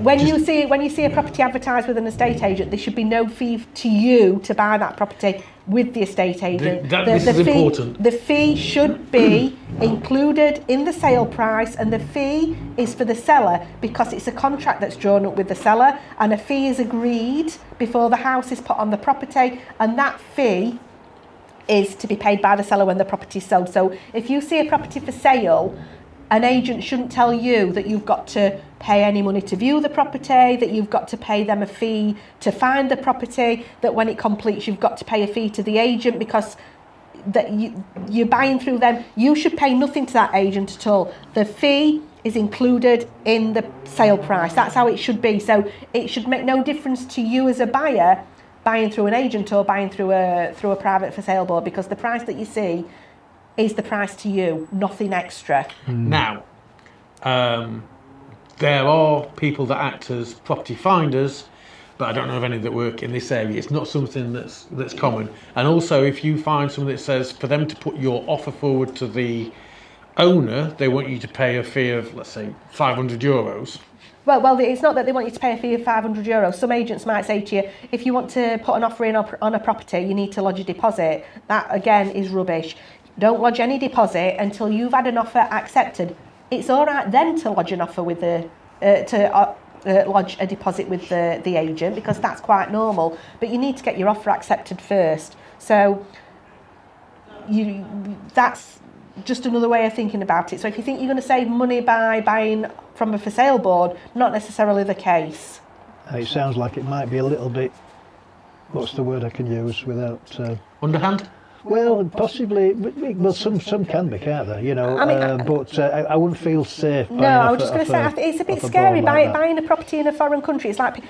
when you see a property advertised with an estate agent, there should be no fee to you to buy that property with the estate agent. This is important. The fee should be included in the sale price, and the fee is for the seller because it's a contract that's drawn up with the seller, and a fee is agreed before the house is put on the property, and that fee is to be paid by the seller when the property is sold. So if you see a property for sale, an agent shouldn't tell you that you've got to pay any money to view the property, that you've got to pay them a fee to find the property, that when it completes you've got to pay a fee to the agent because that you're buying through them. You should pay nothing to that agent at all. The fee is included in the sale price. That's how it should be. So it should make no difference to you as a buyer buying through an agent or buying through a private for sale board, because the price that you see is the price to you, nothing extra. Now, there are people that act as property finders, but I don't know of any that work in this area. It's not something that's common. And also, if you find someone that says for them to put your offer forward to the owner, they want you to pay a fee of, let's say, €500. Well, it's not that they want you to pay a fee of €500. Some agents might say to you, if you want to put an offer in on a property, you need to lodge a deposit. That, again, is rubbish. Don't lodge any deposit until you've had an offer accepted. It's all right then to lodge an offer with lodge a deposit with the agent, because that's quite normal. But you need to get your offer accepted first. So that's just another way of thinking about it. So if you think you're going to save money by buying from a for sale board, not necessarily the case. It sounds like it might be a little bit, what's the word I can use without... Underhand? Well, possibly. Well, some can be, can't they? You know, but I wouldn't feel safe. No, I was just going to say, it's a bit scary buying a property in a foreign country. It's like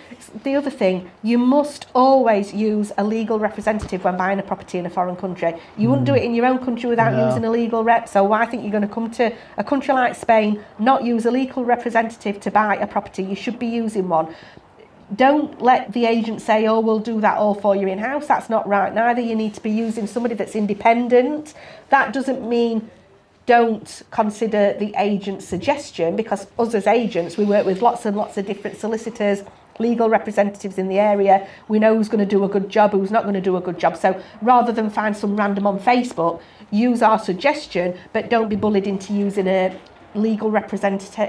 the other thing. You must always use a legal representative when buying a property in a foreign country. You wouldn't do it in your own country without using a legal rep. So why think you're going to come to a country like Spain, not use a legal representative to buy a property? You should be using one. Don't let the agent say, oh, we'll do that all for you in-house. That's not right neither. You need to be using somebody that's independent. That doesn't mean don't consider the agent's suggestion, because us as agents, we work with lots and lots of different solicitors, legal representatives in the area. We know who's going to do a good job, who's not going to do a good job. So rather than find some random on Facebook, use our suggestion, but don't be bullied into using a legal representative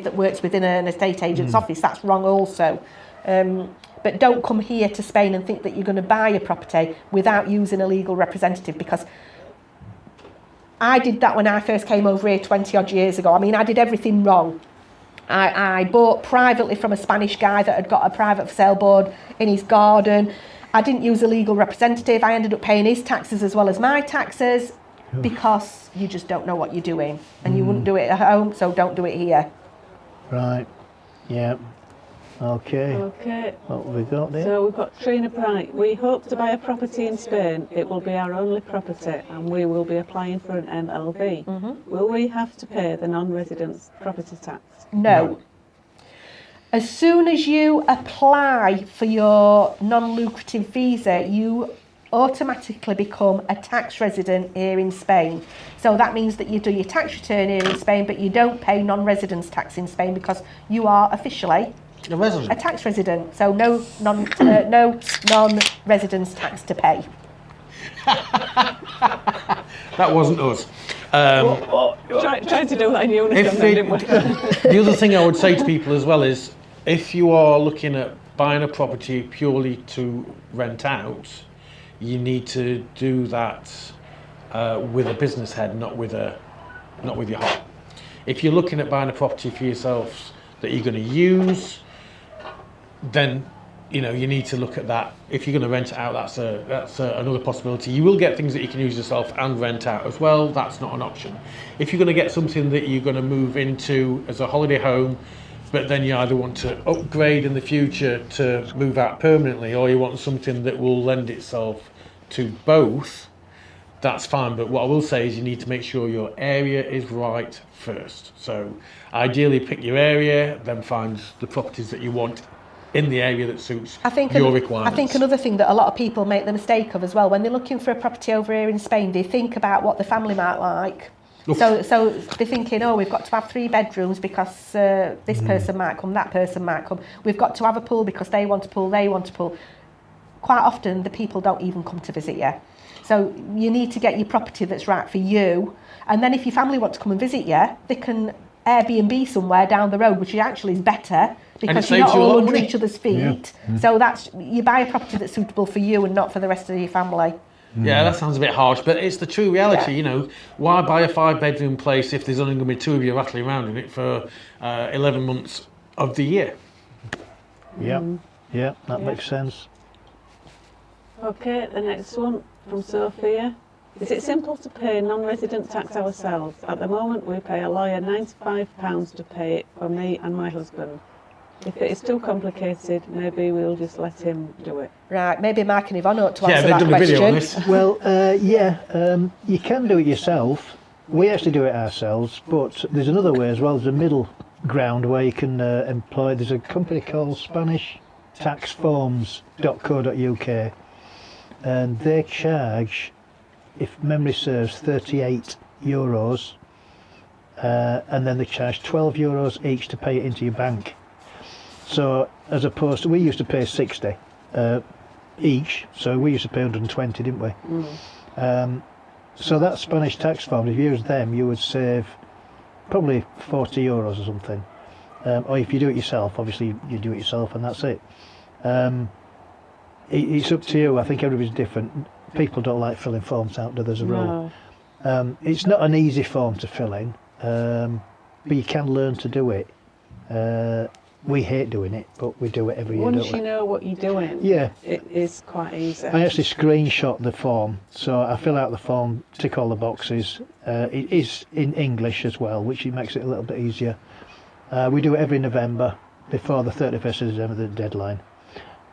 that works within an estate agent's office. That's wrong also. But don't come here to Spain and think that you're going to buy a property without using a legal representative, because I did that when I first came over here 20 odd years ago. I mean, I did everything wrong. I bought privately from a Spanish guy that had got a private for sale board in his garden. I didn't use a legal representative. I ended up paying his taxes as well as my taxes, because you just don't know what you're doing, and you wouldn't do it at home, so don't do it here. Right. Yeah. Okay. What have we got there? So we've got Trina Bright. We hope to buy a property in Spain. It will be our only property, and we will be applying for an NLV. Will we have to pay the non-residence property tax? No. As soon as you apply for your non-lucrative visa, you automatically become a tax resident here in Spain. So that means that you do your tax return here in Spain, but you don't pay non-residence tax in Spain, because you are officially a tax resident. So no non-residence tax to pay. That wasn't us. Trying to do that in unison, didn't we? The other thing I would say to people as well is, if you are looking at buying a property purely to rent out, you need to do that with a business head, not with your heart. If you're looking at buying a property for yourself that you're going to use, then you need to look at that. If you're going to rent it out, that's another possibility. You will get things that you can use yourself and rent out as well. That's not an option. If you're going to get something that you're going to move into as a holiday home, but then you either want to upgrade in the future to move out permanently, or you want something that will lend itself to both, that's fine. But what I will say is you need to make sure your area is right first. So ideally pick your area, then find the properties that you want in the area that suits your requirements. I think another thing that a lot of people make the mistake of as well, when they're looking for a property over here in Spain, they think about what the family might like. So they're thinking, oh, we've got to have 3 bedrooms because this person might come, that person might come. We've got to have a pool because they want a pool, they want a pool. Quite often the people don't even come to visit you. So you need to get your property that's right for you. And then if your family want to come and visit you, they can Airbnb somewhere down the road, which actually is better, because you're not all under each other's feet. So you buy a property that's suitable for you and not for the rest of your family. Yeah, that sounds a bit harsh, but it's the true reality. Why buy a 5-bedroom place if there's only going to be 2 of you rattling around in it for 11 months of the year? Yeah, that makes sense. Okay, the next one from Sophia. Is it simple to pay non-resident tax ourselves? At the moment we pay a lawyer £95 to pay it for me and my husband. If it is too complicated, maybe we'll just let him do it. Right, maybe Mark and Yvonne ought to answer they've that done question. a video on this. Well, you can do it yourself. We actually do it ourselves, but there's another way as well. There's a ground where you can employ. There's a company called SpanishTaxForms.co.uk, and they charge, if memory serves, €38, and then they charge €12 each to pay it into your bank. So as opposed to, we used to pay 60 each, so we used to pay 120, didn't we? So that Spanish tax form, if you use them, you would save probably €40 or something. Or if you do it yourself, obviously you do it yourself and that's it. It's up to you. I think everybody's different. People don't like filling forms out, do they, as a rule? It's not an easy form to fill in, but you can learn to do it. We hate doing it, but we do it every year, Once don't we? you know what you're doing, Yeah. it is quite easy. I actually screenshot the form, so I fill out the form, tick all the boxes. It is in English as well, which makes it a little bit easier. We do it every November, before the 31st of December, the deadline,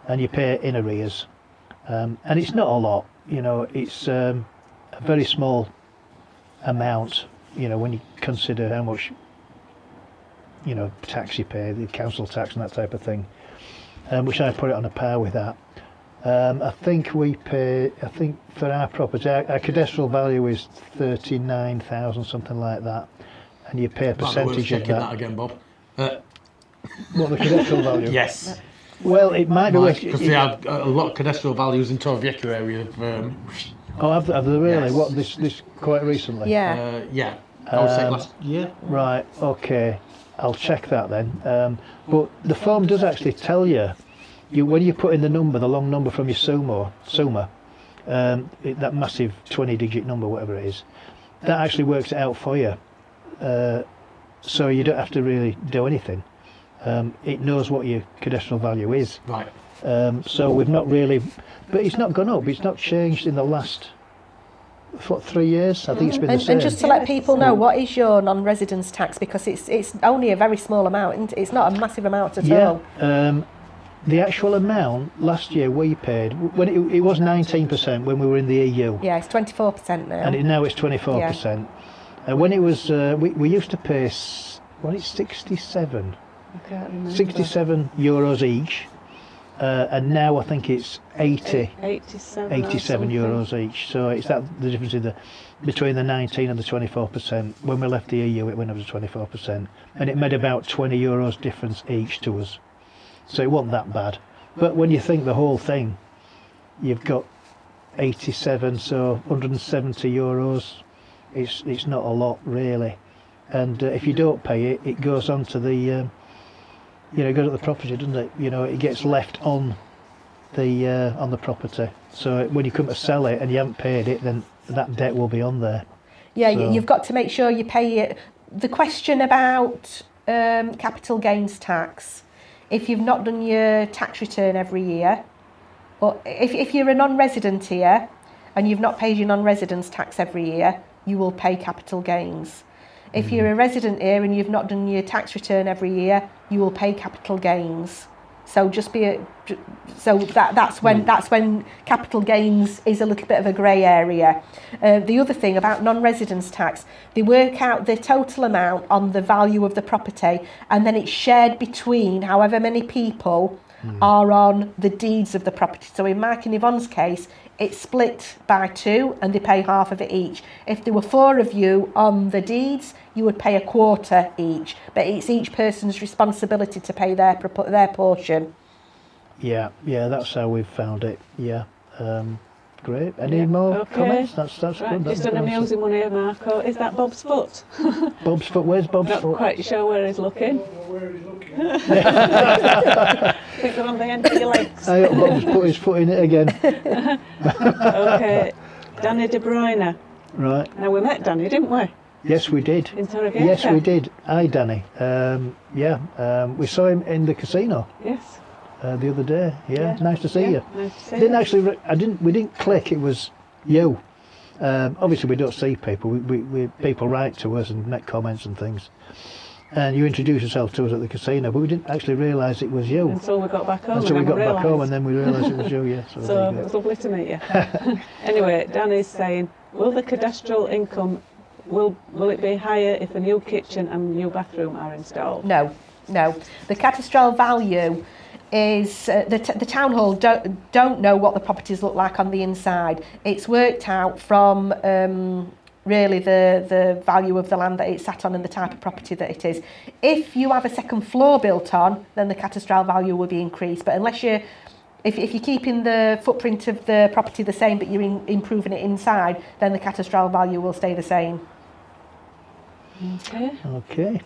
and you pay in arrears. And it's not a lot, you know, it's a very small amount, you know, when you consider how much, you know, tax you pay, the council tax and that type of thing, which I put it on a par with that. I think we pay, I think for our property, our cadastral value is 39,000, something like that, and you pay a percentage of that again, Bob. What, the cadastral value? Yes. Well, it might be worth... Because they have a lot of cadastral values in Torrevieja area. Oh, have they really? Yes. What, this quite recently? Yeah. Yeah. I would say last year. Right, okay. I'll check that then. But the form does actually tell you, when you put in the number, the long number from your SUMA, that massive 20-digit number, whatever it is, that actually works it out for you. So you don't have to really do anything. It knows what your cadastral value is. Right. So we've not really, but it's not gone up. It's not changed in the last, what, 3 years? I think it's been the same. And just to let people know, what is your non-residence tax? Because it's only a very small amount. It's not a massive amount at all. The actual amount last year we paid, when it was 19% when we were in the EU. Yeah, it's 24% now. And now it's 24%. When it was, we used to pay, what, it's 67? I can't remember. €67 each. And now I think it's 87 euros each. So it's that the difference between the 19 and the 24%. When we left the EU, it went up to 24%, and it made about €20 difference each to us. So it wasn't that bad. But when you think the whole thing, you've got 87, so €170. It's not a lot really. And if you don't pay it, it goes on to the it goes to the property, doesn't it? You know, it gets left on the property. So when you come to sell it and you haven't paid it, then that debt will be on there. Yeah, so you've got to make sure you pay it. The question about capital gains tax, if you've not done your tax return every year, or if you're a non-resident here and you've not paid your non-residence tax every year, you will pay capital gains. If you're a resident here and you've not done your tax return every year, you will pay capital gains. So that's when capital gains is a little bit of a grey area. The other thing about non-residence tax, they work out the total amount on the value of the property, and then it's shared between however many people are on the deeds of the property. So in Mike and Yvonne's case, it's split by 2 and they pay half of it each. If there were 4 of you on the deeds, you would pay a quarter each, but it's each person's responsibility to pay their portion. Yeah, that's how we've found it. Yeah, great. Any more comments? That's right. good. That's Just an amusing one here, Marco. Is that Bob's foot? Bob's foot. Where's Bob's Not foot? quite sure where he's looking. I think they're on the end of your legs. Bob's put his foot in it again. Okay, Danny De Bruyne. Right. Now we met Danny, didn't we? Yes, we did. In Torrevieja. Yes, we did. Hi, Danny. We saw him in the casino. Yes. The other day. Yeah, nice to see you. Nice to see you. We didn't click. It was you. Obviously, we don't see people. We people write to us and make comments and things. And you introduced yourself to us at the casino, but we didn't actually realise it was you. Until we got back home. Until we got back home, and then we realised it was you. Yeah. So it was lovely to meet you. Anyway, Danny's saying, will the cadastral income will it be higher if a new kitchen and new bathroom are installed? No. The cadastral value is the town hall don't know what the properties look like on the inside. It's worked out from really the value of the land that it's sat on and the type of property that it is. If you have a second floor built on, then the cadastral value will be increased. But unless if you're keeping the footprint of the property the same but you're improving it inside, then the cadastral value will stay the same. Okay.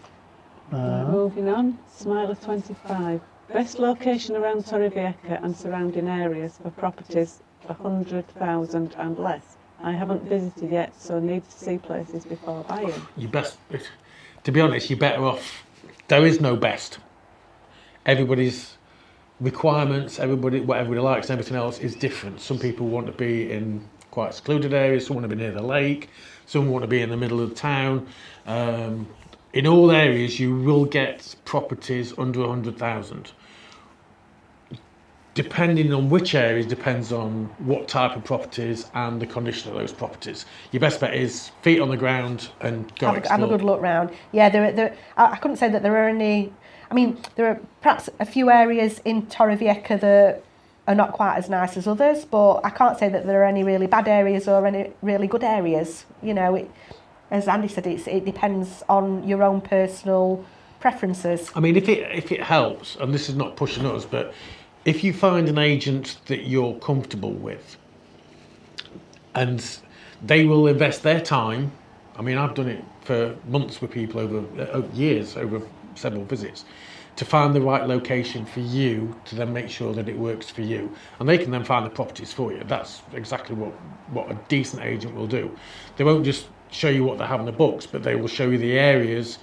Right, moving on. Smiler 25. Best location around Torrevieja and surrounding areas for properties for 100,000 and less. I haven't visited yet, so need to see places before buying. To be honest, you're better off. There is no best. Everybody's requirements, what everybody likes and everything else is different. Some people want to be in quite secluded areas, some want to be near the lake, some want to be in the middle of the town. In all areas, you will get properties under 100,000. Depending on which areas, depends on what type of properties and the condition of those properties. Your best bet is feet on the ground and go explore. Have a good look round. Yeah, I couldn't say that there are any. I mean, there are perhaps a few areas in Torrevieja that are not quite as nice as others, but I can't say that there are any really bad areas or any really good areas. You know, as Andy said, it depends on your own personal preferences. I mean, if it helps, and this is not pushing us, but if you find an agent that you're comfortable with and they will invest their time, I mean, I've done it for months with people over years, over several visits, to find the right location for you to then make sure that it works for you. And they can then find the properties for you. That's exactly what a decent agent will do. They won't just show you what they have in the books, but they will show you the areas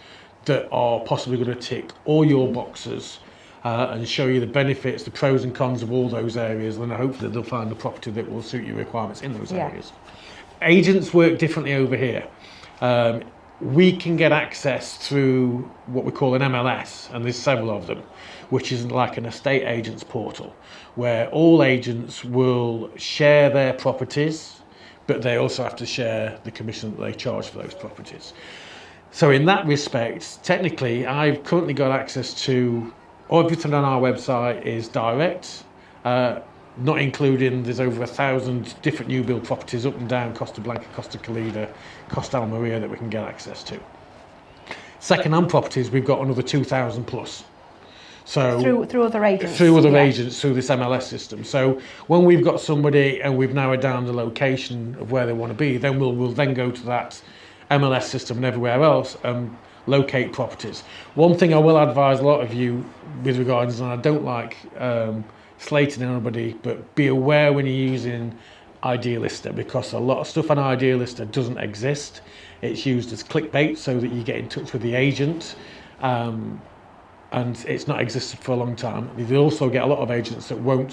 that are possibly going to tick all your boxes and show you the benefits, the pros and cons of all those areas, and hopefully they'll find a property that will suit your requirements in those areas. Agents work differently over here. We can get access through what we call an MLS, and there's several of them, which is like an estate agent's portal, where all agents will share their properties, but they also have to share the commission that they charge for those properties. So in that respect, technically, I've currently got access to everything on our website is direct, not including there's over 1,000 different new build properties up and down Costa Blanca, Costa Calida, Costa Maria that we can get access to. Second-hand properties, we've got another 2,000 plus. So through other agents. Through other agents, through this MLS system. So when we've got somebody and we've narrowed down the location of where they want to be, then we'll then go to that MLS system and everywhere else and locate properties. One thing I will advise a lot of you with regards, and I don't like slating anybody, but be aware when you're using Idealista, because a lot of stuff on Idealista doesn't exist. It's used as clickbait so that you get in touch with the agent, and it's not existed for a long time. You also get a lot of agents that won't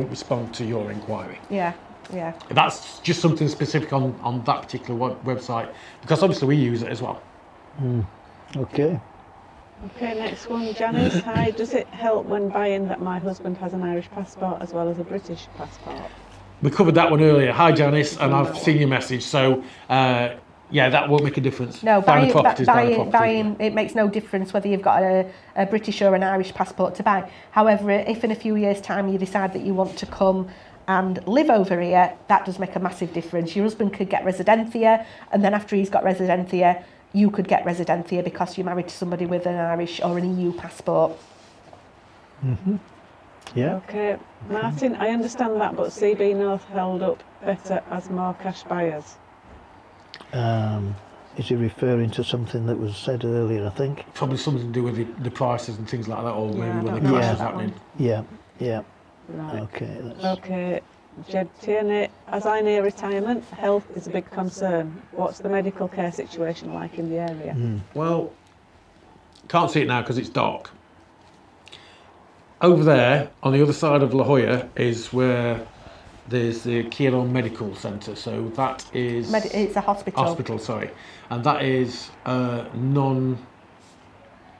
respond to your inquiry. Yeah. That's just something specific on that particular website, because obviously we use it as well. Okay. Okay, next one, Janice. Hi, does it help when buying that my husband has an Irish passport as well as a British passport? We covered that one earlier. Hi, Janice, and I've seen your message. So, yeah, that won't make a difference. No, buying, it makes no difference whether you've got a British or an Irish passport to buy. However, if in a few years' time you decide that you want to come and live over here, that does make a massive difference. Your husband could get residencia, and then after he's got residencia, you could get residencia because you're married to somebody with an Irish or an EU passport. Yeah. Okay, Martin, I understand that, but CB North held up better as more cash buyers. Is he referring to something that was said earlier, I think? Probably something to do with the prices and things like that, or maybe when the know crash that is happening. Yeah. Right. Okay. Okay, Jed Tierney, as I near retirement, health is a big concern. What's the medical care situation like in the area? Well, can't see it now because it's dark. Over there, on the other side of La Jolla, is where there's the Quirón Medical Centre. So that is... It's a hospital. Hospital, sorry. And that is non-NHS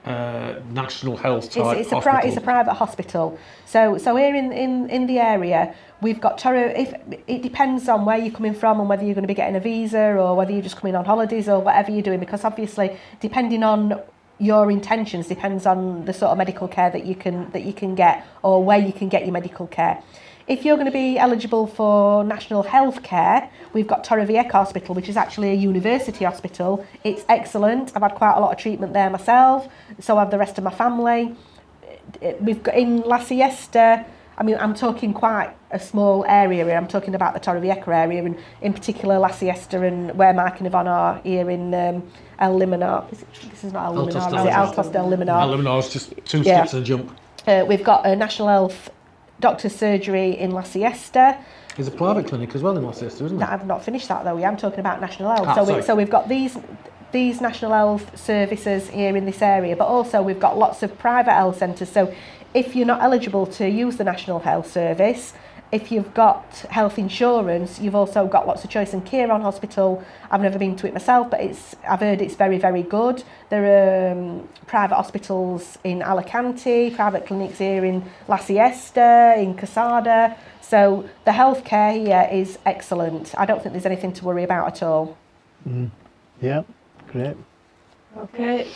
national health type It's hospital? a private hospital. So here in the area, we've got it depends on where you're coming from and whether you're going to be getting a visa or whether you're just coming on holidays or whatever you're doing, because obviously depending on your intentions depends on the sort of medical care that you can get or where you can get your medical care. If you're going to be eligible for national health care, we've got Torrevieja Hospital, which is actually a university hospital. It's excellent. I've had quite a lot of treatment there myself, so have the rest of my family. We've got in La Siesta, I mean, I'm talking quite a small area here. I'm talking about the Torrevieja area, and in particular La Siesta and where Mark and Yvonne are here in El Limonar. This is not El Limonar, is it? Altos del Limonar. El Limonar is just 2 steps and a jump. We've got a national health doctor's surgery in La Siesta. There's a private clinic as well in La Siesta, isn't there? I've not finished that though. Yeah, I'm talking about national health. So we've got these national health services here in this area, but also we've got lots of private health centres. So if you're not eligible to use the National Health Service, if you've got health insurance, you've also got lots of choice. And Kieran Hospital, I've never been to it myself, but I've heard it's very, very good. There are private hospitals in Alicante, private clinics here in La Siesta, in Casada. So the healthcare here is excellent. I don't think there's anything to worry about at all. Yeah, great. Okay.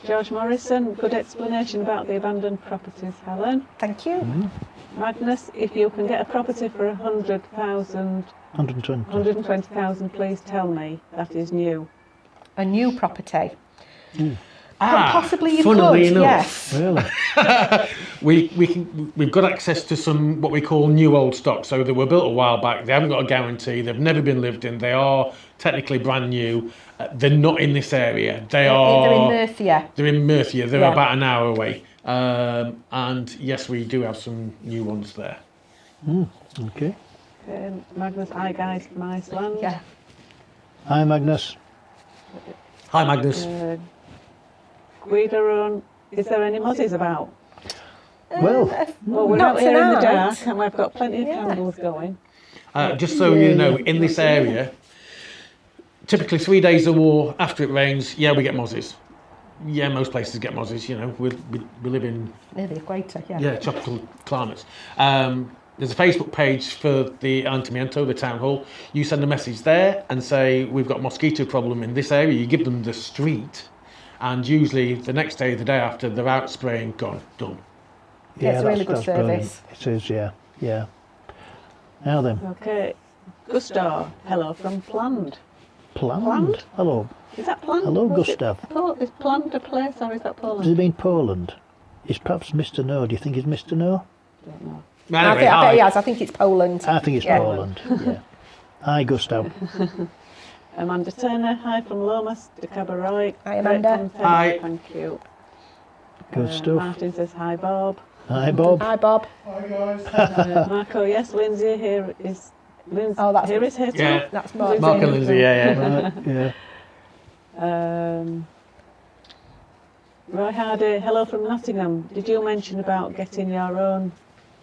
George Morrison, good explanation about the abandoned properties, Helen. Thank you. Magnus, if you can get a property for 100,000, 120,000, please tell me that is new. A new property. Possibly you funnily could, enough. yes. Really? We've got access to some what we call new old stock. So they were built a while back. They haven't got a guarantee. They've never been lived in. They are technically brand new. They're not in this area. They're in Murcia. They're in Murcia. They're about an hour away. And yes, we do have some new ones there. Okay. Magnus, hi guys from Iceland. Yeah. Hi, Magnus. Hi, Magnus. Guido, is there any mozzies about? Well, We're not out here in the tonight. dark and we've got plenty of candles going. Just so you know, in this area, typically 3 days or more after it rains, we get mozzies. Yeah, most places get mozzies, you know. We live in... Near the equator, yeah. Yeah, tropical climates. There's a Facebook page for the Ayuntamiento, the town hall. You send a message there and say, we've got a mosquito problem in this area. You give them the street, and usually the next day, the day after, they're out spraying, gone, done. Yeah, it's a really good that's brilliant. service. It is, yeah. Now then, Okay. Gustav, hello from Planned. Planned? Hello. Is that Planned? Hello, Was Gustav. Is Planned a place or is that Does Poland? it mean Poland? It's perhaps Mr. No. Do you think it's Mr. No? Don't know. Anyway, I bet he hi. has. I think it's Poland. I think it's Yeah. Poland. Yeah. Hi, Gustav. Amanda Turner, hi from Lomas de Cabaroy. Hi, Amanda. Great content, Hi. Thank you. Good stuff. Martin says hi, Bob. Hi, Bob. Hi, Bob. Marco, yes, Lindsay here is. Lindsay, Oh, that's- here is here too. Yeah. That's Mark. Mark and Lindsay, yeah. Right, yeah. Roy Hardy, hello from Nottingham. Did you mention about getting your own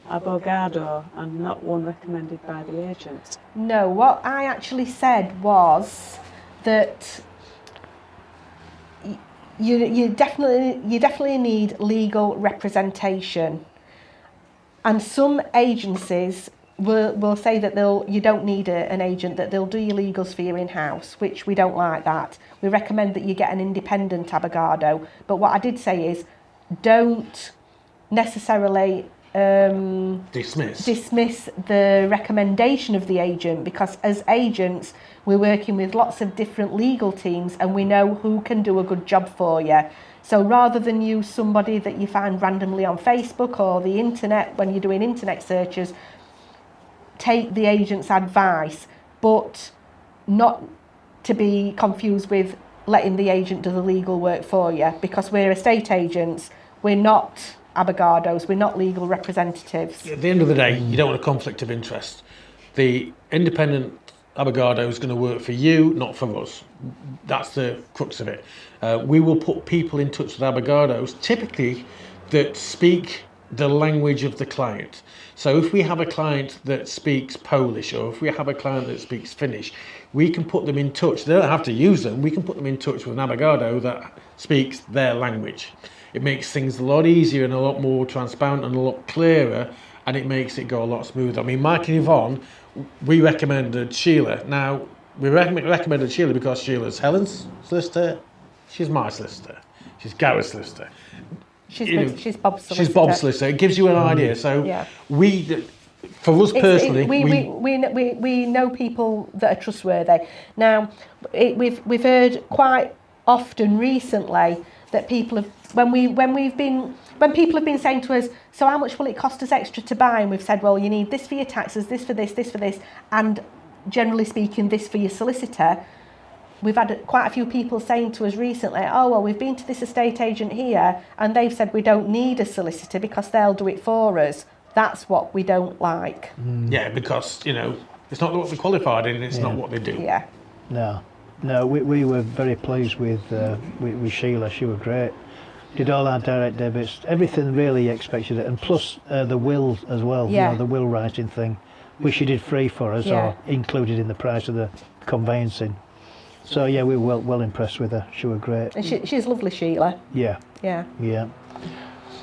abogado and not one recommended by the agent? No, what I actually said was that you definitely need legal representation, and some agencies will say that you don't need an agent, that they'll do your legals for you in-house, which we don't like that. We recommend that you get an independent abogado. But what I did say is, don't necessarily Dismiss. dismiss the recommendation of the agent, because as agents we're working with lots of different legal teams and we know who can do a good job for you. So rather than use somebody that you find randomly on Facebook or the internet when you're doing internet searches, take the agent's advice, but not to be confused with letting the agent do the legal work for you, because we're estate agents, we're not abogados, we're not legal representatives. At the end of the day, you don't want a conflict of interest. The independent abogado is going to work for you, not for us. That's the crux of it. We will put people in touch with abogados, typically that speak the language of the client. So if we have a client that speaks Polish, or if we have a client that speaks Finnish, we can put them in touch. They don't have to use them. We can put them in touch with an abogado that speaks their language. It makes things a lot easier and a lot more transparent and a lot clearer, and it makes it go a lot smoother. I mean, Mike and Yvonne, we recommended Sheila. Now, we recommended Sheila because Sheila's Helen's solicitor, she's my solicitor, she's Gareth's solicitor. She's Bob's solicitor. She's Bob's solicitor. It gives you an idea. So for us personally, we know people that are trustworthy. Now, we've heard quite often recently that people have when people have been saying to us, so how much will it cost us extra to buy? And we've said, well, you need this for your taxes, this for this, and generally speaking, this for your solicitor. We've had quite a few people saying to us recently, oh, well, we've been to this estate agent here and they've said we don't need a solicitor because they'll do it for us. That's what we don't like. Yeah, because, it's not what they're qualified in, it's not what they do. Yeah. No, we were very pleased with Sheila. She was great. Did all our direct debits, everything really expected it. And plus the will as well, the will writing thing, which she did free for us or included in the price of the conveyancing. So we were well impressed with her. She was great. And she's lovely, Sheila. Yeah. Yeah.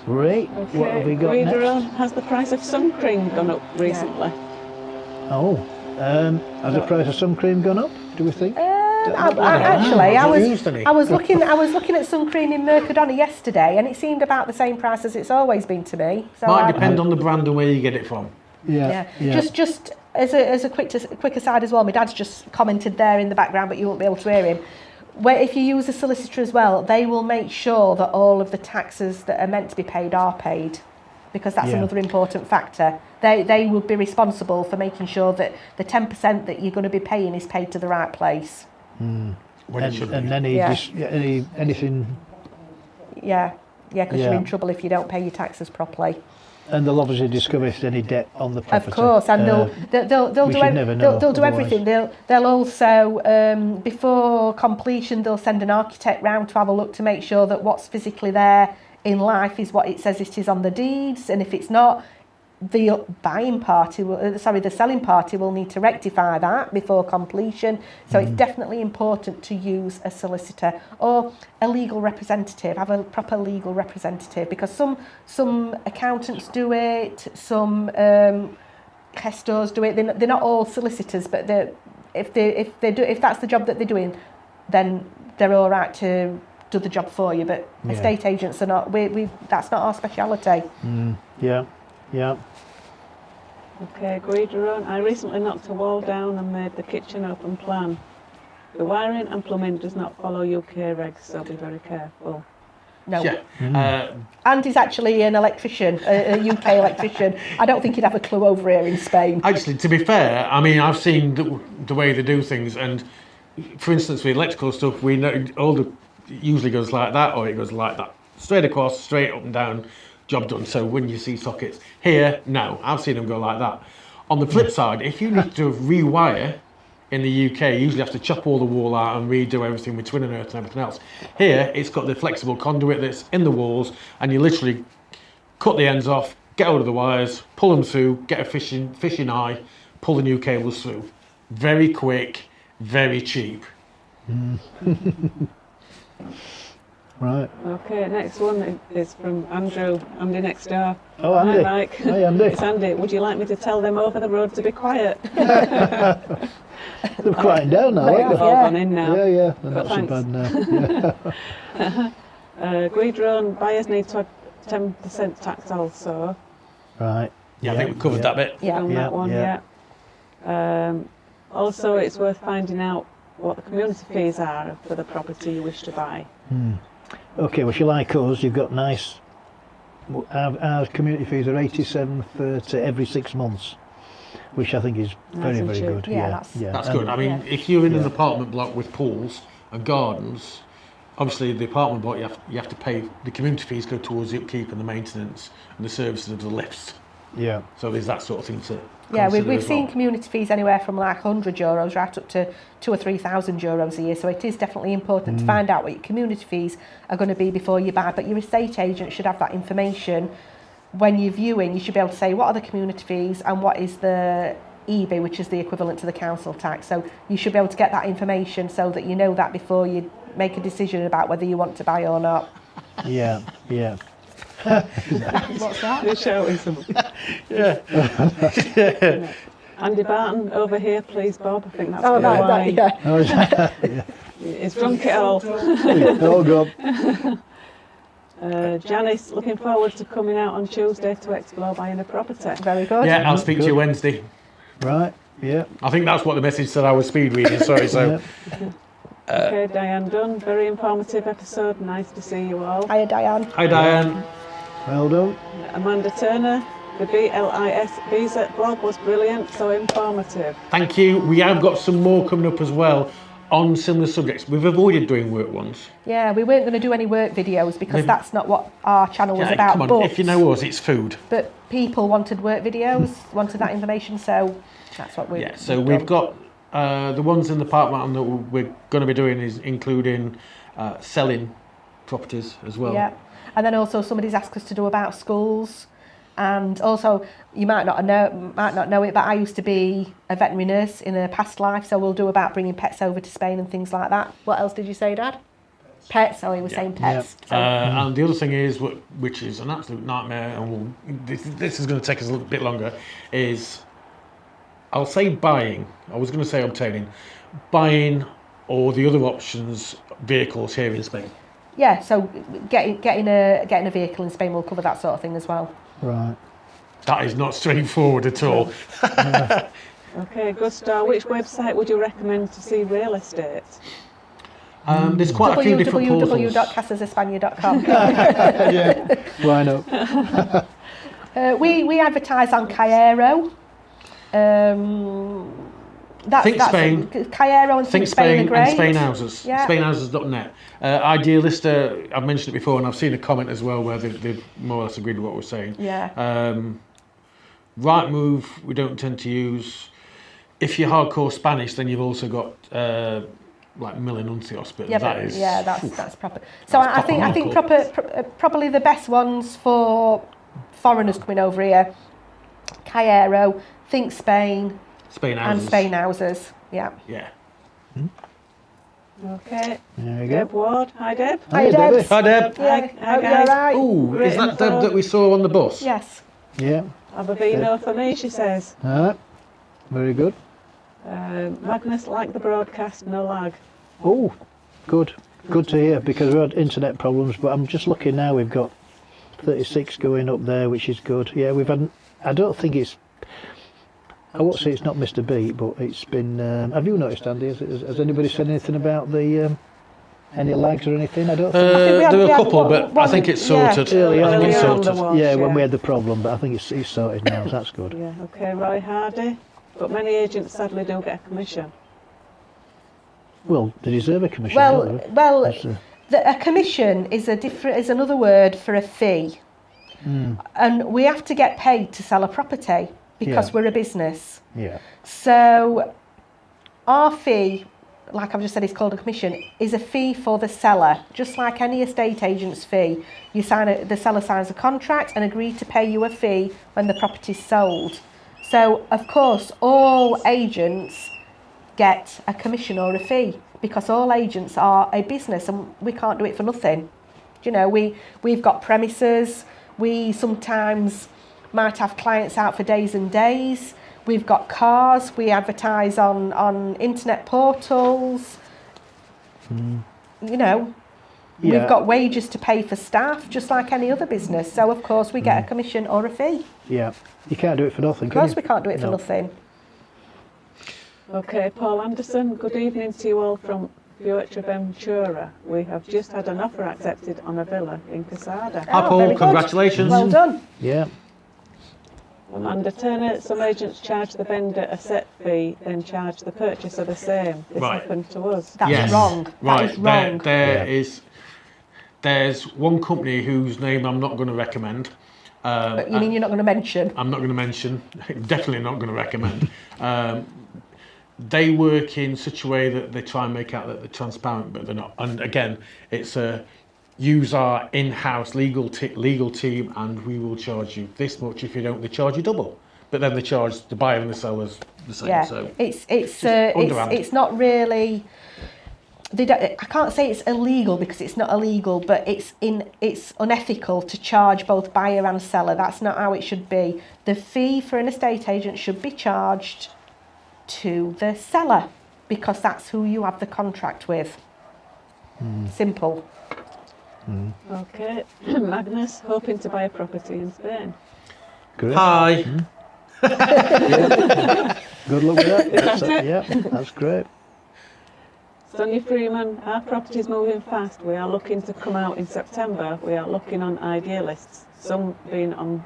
Right. Okay. What have we got next? Has the price of sun cream gone up recently? Has the price of sun cream gone up? Do we think? I was looking at sun cream in Mercadona yesterday, and it seemed about the same price as it's always been to me. So Might depend on the brand and where you get it from. Yeah. Just as a quick aside as well, my dad's just commented there in the background, but you won't be able to hear him. Where if you use a solicitor as well, they will make sure that all of the taxes that are meant to be paid are paid, because that's another important factor. They will be responsible for making sure that the 10% that you're going to be paying is paid to the right place. And anything. Yeah, because you're in trouble if you don't pay your taxes properly. And they'll obviously discover if there's any debt on the property. Of course, and they'll do everything. They'll also before completion they'll send an architect round to have a look to make sure that what's physically there in life is what it says it is on the deeds, and if it's not, the selling party will need to rectify that before completion. So it's definitely important to use a solicitor or a legal representative. Have a proper legal representative, because some accountants do it, some gestors do it. They're not all solicitors, but if that's the job that they're doing, then they're all right to do the job for you. But estate agents are not. That's not our speciality. Yeah. Okay, Guido, I recently knocked a wall down and made the kitchen open plan. The wiring and plumbing does not follow UK regs, so be very careful. No. Yeah. Andy's actually an electrician, a UK electrician. I don't think he'd have a clue over here in Spain. Actually, to be fair, I mean, I've seen the way they do things, and for instance, with electrical stuff, we know it usually goes like that, or it goes like that. Straight across, straight up and down. Job done. So when you see sockets here, no, I've seen them go like that. On the flip side, if you need to rewire in the UK, you usually have to chop all the wall out and redo everything with twin and earth and everything else. Here, it's got the flexible conduit that's in the walls, and you literally cut the ends off, get hold of the wires, pull them through, get a fishing eye, pull the new cables through. Very quick, very cheap. Right. Okay, next one is from Andrew, Andy next door. Oh, Andy. Hi, Mike. Hi, Andy. It's Andy. Would you like me to tell them over the road to be quiet? They're quieting down now, They've aren't all gone in now. Yeah. They're But not so bad now. Guido, buyers need to have 10% tax also. Right. Yeah, I think we covered that bit. On that one, also, it's worth finding out what the community fees are for the property you wish to buy. Okay, well, if you like us, you've got nice. Our community fees are 87.30 every 6 months, which I think is very, very good. That's good. I mean, if you're in an apartment block with pools and gardens, obviously the apartment block you have to pay. The community fees go towards the upkeep and the maintenance and the services of the lifts. Yeah. So there's that sort of thing to. Yeah, we've seen community fees anywhere from like €100 right up to €2,000 or €3,000 a year. So it is definitely important to find out what your community fees are going to be before you buy. But your estate agent should have that information when you're viewing, you should be able to say what are the community fees and what is the EB, which is the equivalent to the council tax. So you should be able to get that information so that you know that before you make a decision about whether you want to buy or not. Yeah, yeah. What's that? You're shouting something. Yeah. Andy Barton over here, please, Bob. I think that's Oh, the wine. yeah. Oh, yeah. He's drunk it all. Oh, God. Janice, looking forward to coming out on Tuesday to explore buying a property. Very good. Yeah, I'll speak to you Wednesday. Right, yeah. I think that's what the message said. I was speed reading, sorry. So, Okay, Diane Dunn, very informative episode. Nice to see you all. Hiya, Diane. hi Diane. Well done. Amanda Turner, the BLIS visa blog was brilliant, so informative. Thank you. We have got some more coming up as well on similar subjects. We've avoided doing work ones. Yeah, we weren't going to do any work videos because that's not what our channel was about. Come on, but, if you know us, it's food. but people wanted work videos, wanted that information, so that's what we. Yeah, so we've got the ones in the park mountain that we're going to be doing is including selling properties as well. Yeah, and then also somebody's asked us to do about schools, and also you might not know it, but I used to be a veterinary nurse in a past life, so we'll do about bringing pets over to Spain and things like that. What else did you say, Dad? Pets. Oh, he was saying pets. So. And the other thing is, which is an absolute nightmare, and this is going to take us a little bit longer, is I'll say buying. I was going to say obtaining, buying, or the other options, vehicles here in Spain. Yeah, so getting a vehicle in Spain will cover that sort of thing as well. Right. That is not straightforward at all. Okay, Gustav, which website would you recommend to see real estate? There's quite a few different portals. www.casasespania.com. Yeah, why not? We advertise on Cairo. Think Spain. Cairo and Think Spain are great. And Spain Houses. Yeah. Spainhouses.net. Idealista, I've mentioned it before, and I've seen a comment as well where they've more or less agreed with what we're saying. Yeah. Rightmove, we don't tend to use. If you're hardcore Spanish, then you've also got like Mil Anuncios, but Yeah, that is. yeah, that's proper. So That's I think probably the best ones for foreigners coming over here: Cairo, Think Spain, Spain Houses. and Spain Houses. Yeah. Yeah. Okay. There you Deb go. Ward. Hi, Deb. Hi, Debbie. Debs. Hi, Deb. Yeah, Hi, hope you're guys. all right. Ooh, Great is that Deb info. that we saw on the bus? Yes. Yeah. Abavino for me, she says. All right. Very good. Magnus, like the broadcast, no lag. Oh, good. Good to hear, because we had internet problems, but I'm just looking now, we've got 36 going up there, which is good. Yeah, we've had, I don't think it's, I won't say it's not Mr. B, but it's been, have you noticed, Andy, has anybody said anything about the, any lags or anything? I don't think. There were a couple, but I think it's sorted. Early I think on, it's early on sorted. there was, yeah, when yeah. we had the problem, but I think it's sorted now, so that's good. Yeah, okay, Roy Hardy. But many agents sadly don't get a commission. Well, they deserve a commission, don't they? Well, That's, a commission is another word for a fee, and we have to get paid to sell a property because Yeah. we're a business. yeah. So our fee, like I've just said, is called a commission, is a fee for the seller, just like any estate agent's fee. The seller signs a contract and agree to pay you a fee when the property's sold. So, of course, all agents get a commission or a fee because all agents are a business and we can't do it for nothing. You know, we've got premises, we sometimes might have clients out for days and days, we've got cars, we advertise on internet portals, you know, Yeah. we've got wages to pay for staff just like any other business. So, of course, we get a commission or a fee. Yeah. You can't do it for nothing, Of can course, you? we can't do it for No. nothing. Okay, Paul Anderson, good evening to you all from Fuerteventura. We have just had an offer accepted on a villa in Casada. Hi, Oh, Paul, very good. congratulations. Well done. Yeah. Under Turner, some agents charge the vendor a set fee, then charge the purchaser the same. This Right. happened to us. That's Yes. wrong. That Right, is wrong. there's one company whose name I'm not going to recommend. But you mean you're not going to mention? I'm not going to mention, definitely not going to recommend. They work in such a way that they try and make out that they're transparent, but they're not. And again, it's a use our in-house legal team, and we will charge you this much. If you don't, they charge you double. But then they charge the buyer and the sellers the same. Yeah, So it's not really. I can't say it's illegal because it's not illegal, but it's unethical to charge both buyer and seller. That's not how it should be. The fee for an estate agent should be charged to the seller because that's who you have the contract with. Simple. Okay. Magnus, hoping to buy a property in Spain. Great. Hi. Good luck with that. Yeah, that's great. Sonia Freeman, our property's moving fast. We are looking to come out in September. We are looking on idealists, some being on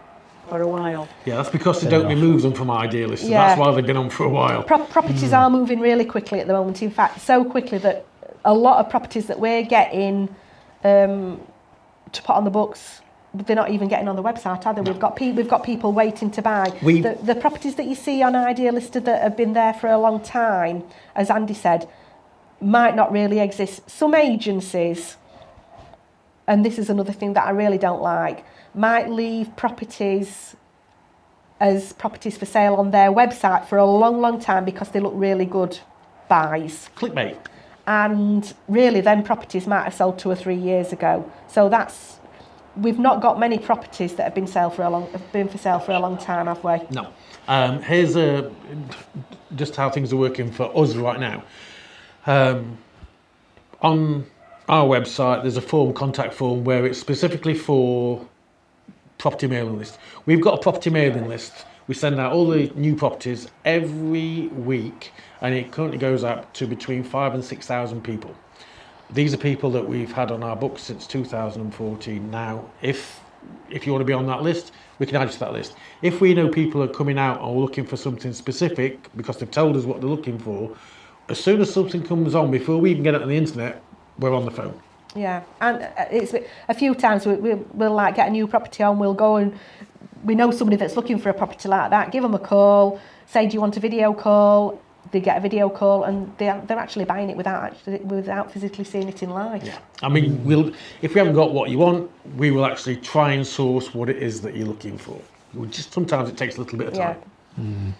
for a while. Yeah, that's because they don't remove them from idealists. Yeah. That's why they've been on for a while. Properties are moving really quickly at the moment. In fact, so quickly that a lot of properties that we're getting to put on the books, they're not even getting on the website either. No. We've got people waiting to buy. The properties that you see on Idealista that have been there for a long time, as Andy said, might not really exist. Some agencies, and this is another thing that I really don't like, might leave properties as properties for sale on their website for a long time because they look really good buys. Clickbait. And really then properties might have sold 2 or 3 years ago. So we've not got many properties that have been for sale for a long time, have we? No. Here's just how things are working for us right now. On our website, there's a contact form where it's specifically for property mailing list. We've got a property mailing list. We send out all the new properties every week, and it currently goes out to between 5,000 and 6,000 people. These are people that we've had on our books since 2014. Now, if you want to be on that list, we can add you to that list. If we know people are coming out or looking for something specific because they've told us what they're looking for, as soon as something comes on, before we even get it on the internet, we're on the phone. Yeah, and it's a few times we'll like get a new property on, we'll go and we know somebody that's looking for a property like that, give them a call, say, do you want a video call? They get a video call and they're actually buying it without physically seeing it in live. Yeah, I mean, if we haven't got what you want, we will actually try and source what it is that you're looking for. Sometimes it takes a little bit of time.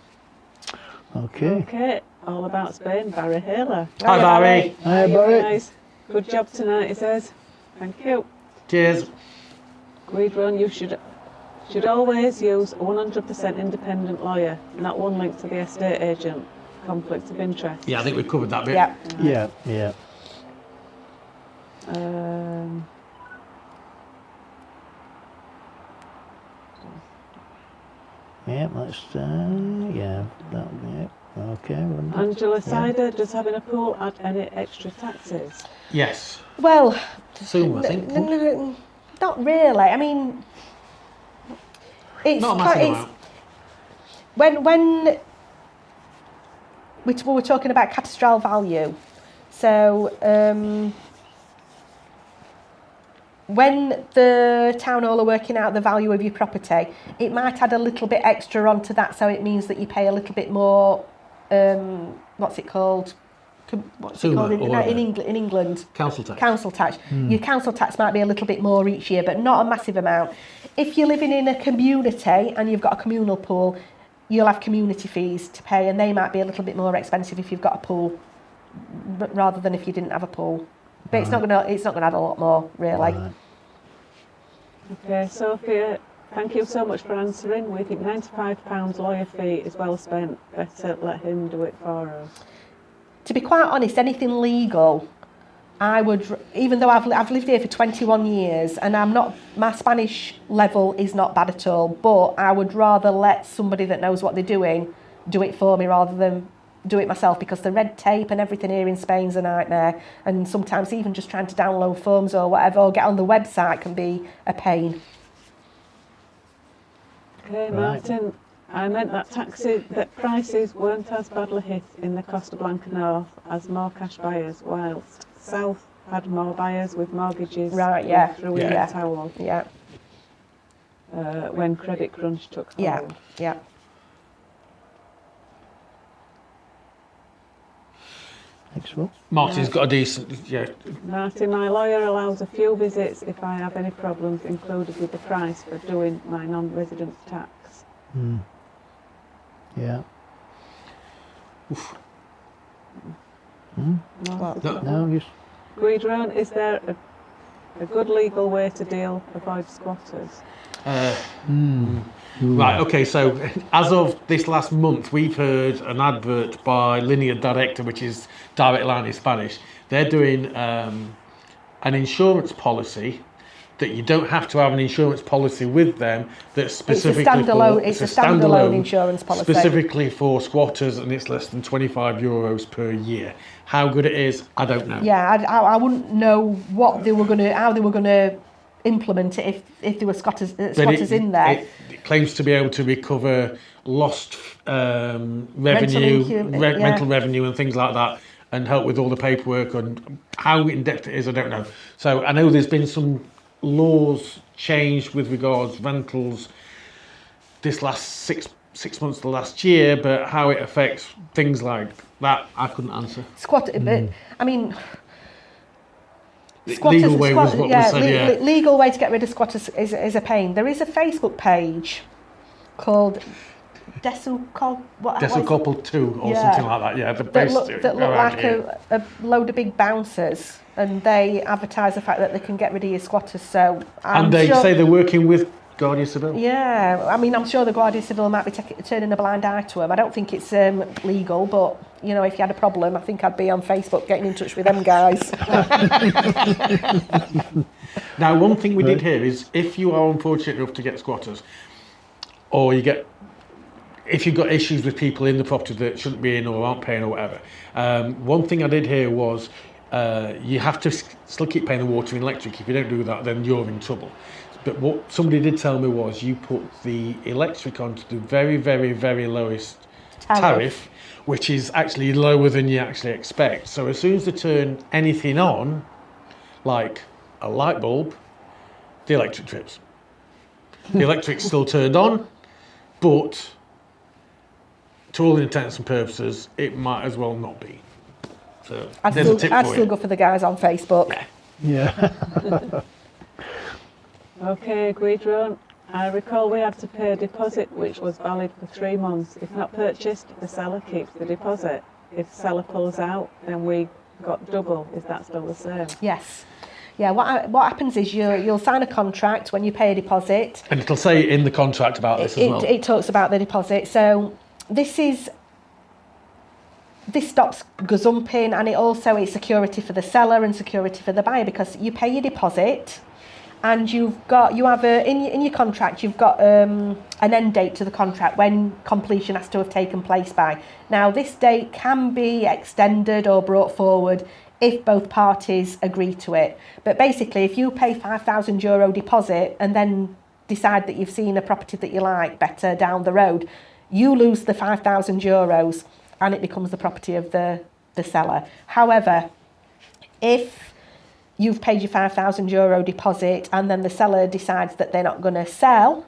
Okay. All about Spain, Barry Haler. Hi, Barry. Hi, Barry. Guys. Good job tonight, he says. Thank you. Cheers. Yvonne, you should always use a 100% independent lawyer, not one linked to the estate agent. Conflict of interest. Yeah, I think we've covered that bit. Yeah. Yeah. Yeah, okay. Angela Sider, does having a pool add any extra taxes? Yes. Well, Soon, I think. not really. I mean, it's Not a massive amount. when we were talking about cadastral value. So when the town hall are working out the value of your property, it might add a little bit extra onto that, so it means that you pay a little bit more. What's it called? In England? Council tax. Council tax. Your council tax might be a little bit more each year, but not a massive amount. If you're living in a community and you've got a communal pool, you'll have community fees to pay, and they might be a little bit more expensive if you've got a pool, rather than if you didn't have a pool. But it's not gonna add a lot more, really. Right. Okay, Sophia, thank you so much for answering. We think £95 lawyer fee is well spent. Better let him do it for us. To be quite honest, anything legal, I would, even though I've lived here for 21 years and my Spanish level is not bad at all, but I would rather let somebody that knows what they're doing do it for me rather than do it myself, because the red tape and everything here in Spain's a nightmare, and sometimes even just trying to download forms or whatever or get on the website can be a pain. Okay, Martin, I meant that prices weren't as badly hit in the Costa Blanca North as more cash buyers, whilst South had more buyers with mortgages through in the towel. Yeah. When credit crunch took hold. 6 foot. Martin's got a decent, yeah. Martin, my lawyer allows a few visits if I have any problems included with the price for doing my non-resident tax. Yeah. No, just Guidron, is there a good legal way to avoid squatters? Right, okay, so as of this last month, we've heard an advert by Línea Directa, which is direct line in Spanish. They're doing an insurance policy that you don't have to have an insurance policy with them that's specifically it's a standalone insurance policy. Specifically for squatters, and it's less than €25 per year. How good it is, I don't know. Yeah, I wouldn't know how they were going to implement it if there were squatters in there. It claims to be able to recover lost revenue, rental revenue and things like that, and help with all the paperwork. And how in depth it is, I don't know. So I know there's been some laws changed with regards rentals this last six months of the last year, but how it affects things like that, I couldn't answer. I mean, legal way was what was said, legal way to get rid of squatters is a pain. There is a Facebook page called Desocouple 2 or something like that. Yeah, that look like a load of big bouncers, and they advertise the fact that they can get rid of your squatters. So they say they're working with Guardia Civil. Yeah, I mean, I'm sure the Guardia Civil might be turning a blind eye to them. I don't think it's legal, but you know, if you had a problem, I think I'd be on Facebook getting in touch with them guys. Now, one thing we did hear is if you are unfortunate enough to get squatters, or if you've got issues with people in the property that shouldn't be in or aren't paying or whatever, one thing I did hear was you have to still keep paying the water and electric. If you don't do that, then you're in trouble. But what somebody did tell me was you put the electric onto the very, very, very lowest tariff, which is actually lower than you actually expect. So as soon as they turn anything on, like a light bulb, the electric trips. The electric's still turned on, but to all intents and purposes, it might as well not be. So I'd still go for the guys on Facebook. Yeah. Okay, Guidron. I recall we had to pay a deposit which was valid for 3 months. If not purchased, the seller keeps the deposit. If the seller pulls out, then we got double. Is that still the same? Yes. Yeah, what happens is you'll sign a contract when you pay a deposit. And it'll say in the contract about this as well. It talks about the deposit. So this stops gazumping, and it's security for the seller and security for the buyer, because you pay your deposit. And in your contract, you've got an end date to the contract when completion has to have taken place by. Now, this date can be extended or brought forward if both parties agree to it. But basically, if you pay €5,000 deposit and then decide that you've seen a property that you like better down the road, you lose the €5,000 and it becomes the property of the seller. However, if you've paid your €5,000 deposit and then the seller decides that they're not going to sell,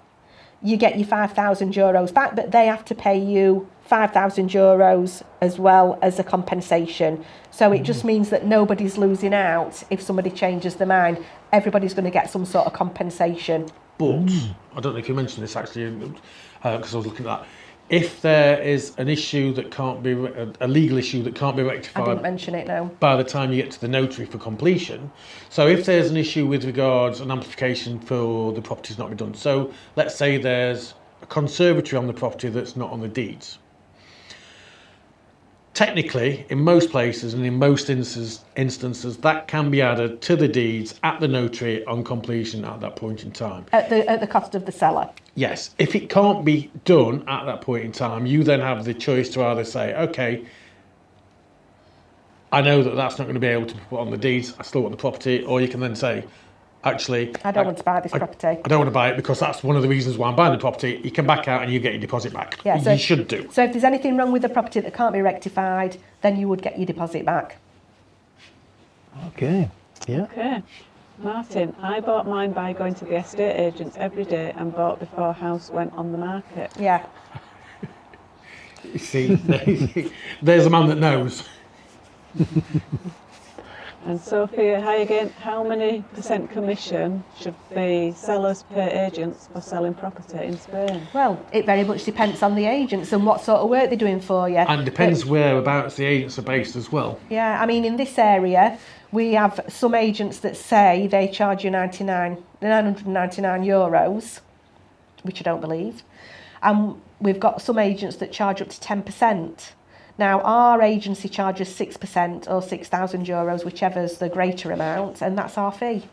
you get your €5,000 back, but they have to pay you €5,000 as well as a compensation. So it just means that nobody's losing out if somebody changes their mind. Everybody's going to get some sort of compensation. But, I don't know if you mentioned this actually, because I was looking at that. If there is an issue that can't be, a legal issue that can't be rectified, I didn't mention it, no. By the time you get to the notary for completion. So if there's an issue with regards an amplification for the property's not been done. So let's say there's a conservatory on the property that's not on the deeds. Technically, in most places and in most instances, that can be added to the deeds at the notary on completion at that point in time. At the cost of the seller? Yes. If it can't be done at that point in time, you then have the choice to either say, okay, I know that that's not going to be able to be put on the deeds, I still want the property, or you can then say, actually, I don't want to buy this property. I don't want to buy it because that's one of the reasons why I'm buying the property. You can back out and you get your deposit back. Yeah, you should do. So if there's anything wrong with the property that can't be rectified, then you would get your deposit back. Okay. Yeah. Okay. Martin, I bought mine by going to the estate agents every day and bought before house went on the market. Yeah. You see, there's a man that knows. And Sophia, hi again. How many % commission should the sellers pay agents for selling property in Spain? Well, it very much depends on the agents and what sort of work they're doing for you. And depends whereabouts the agents are based as well. Yeah, I mean, in this area, we have some agents that say they charge you €999, which I don't believe. And we've got some agents that charge up to 10%. Now, our agency charges 6% or €6,000, whichever's the greater amount, and that's our fee.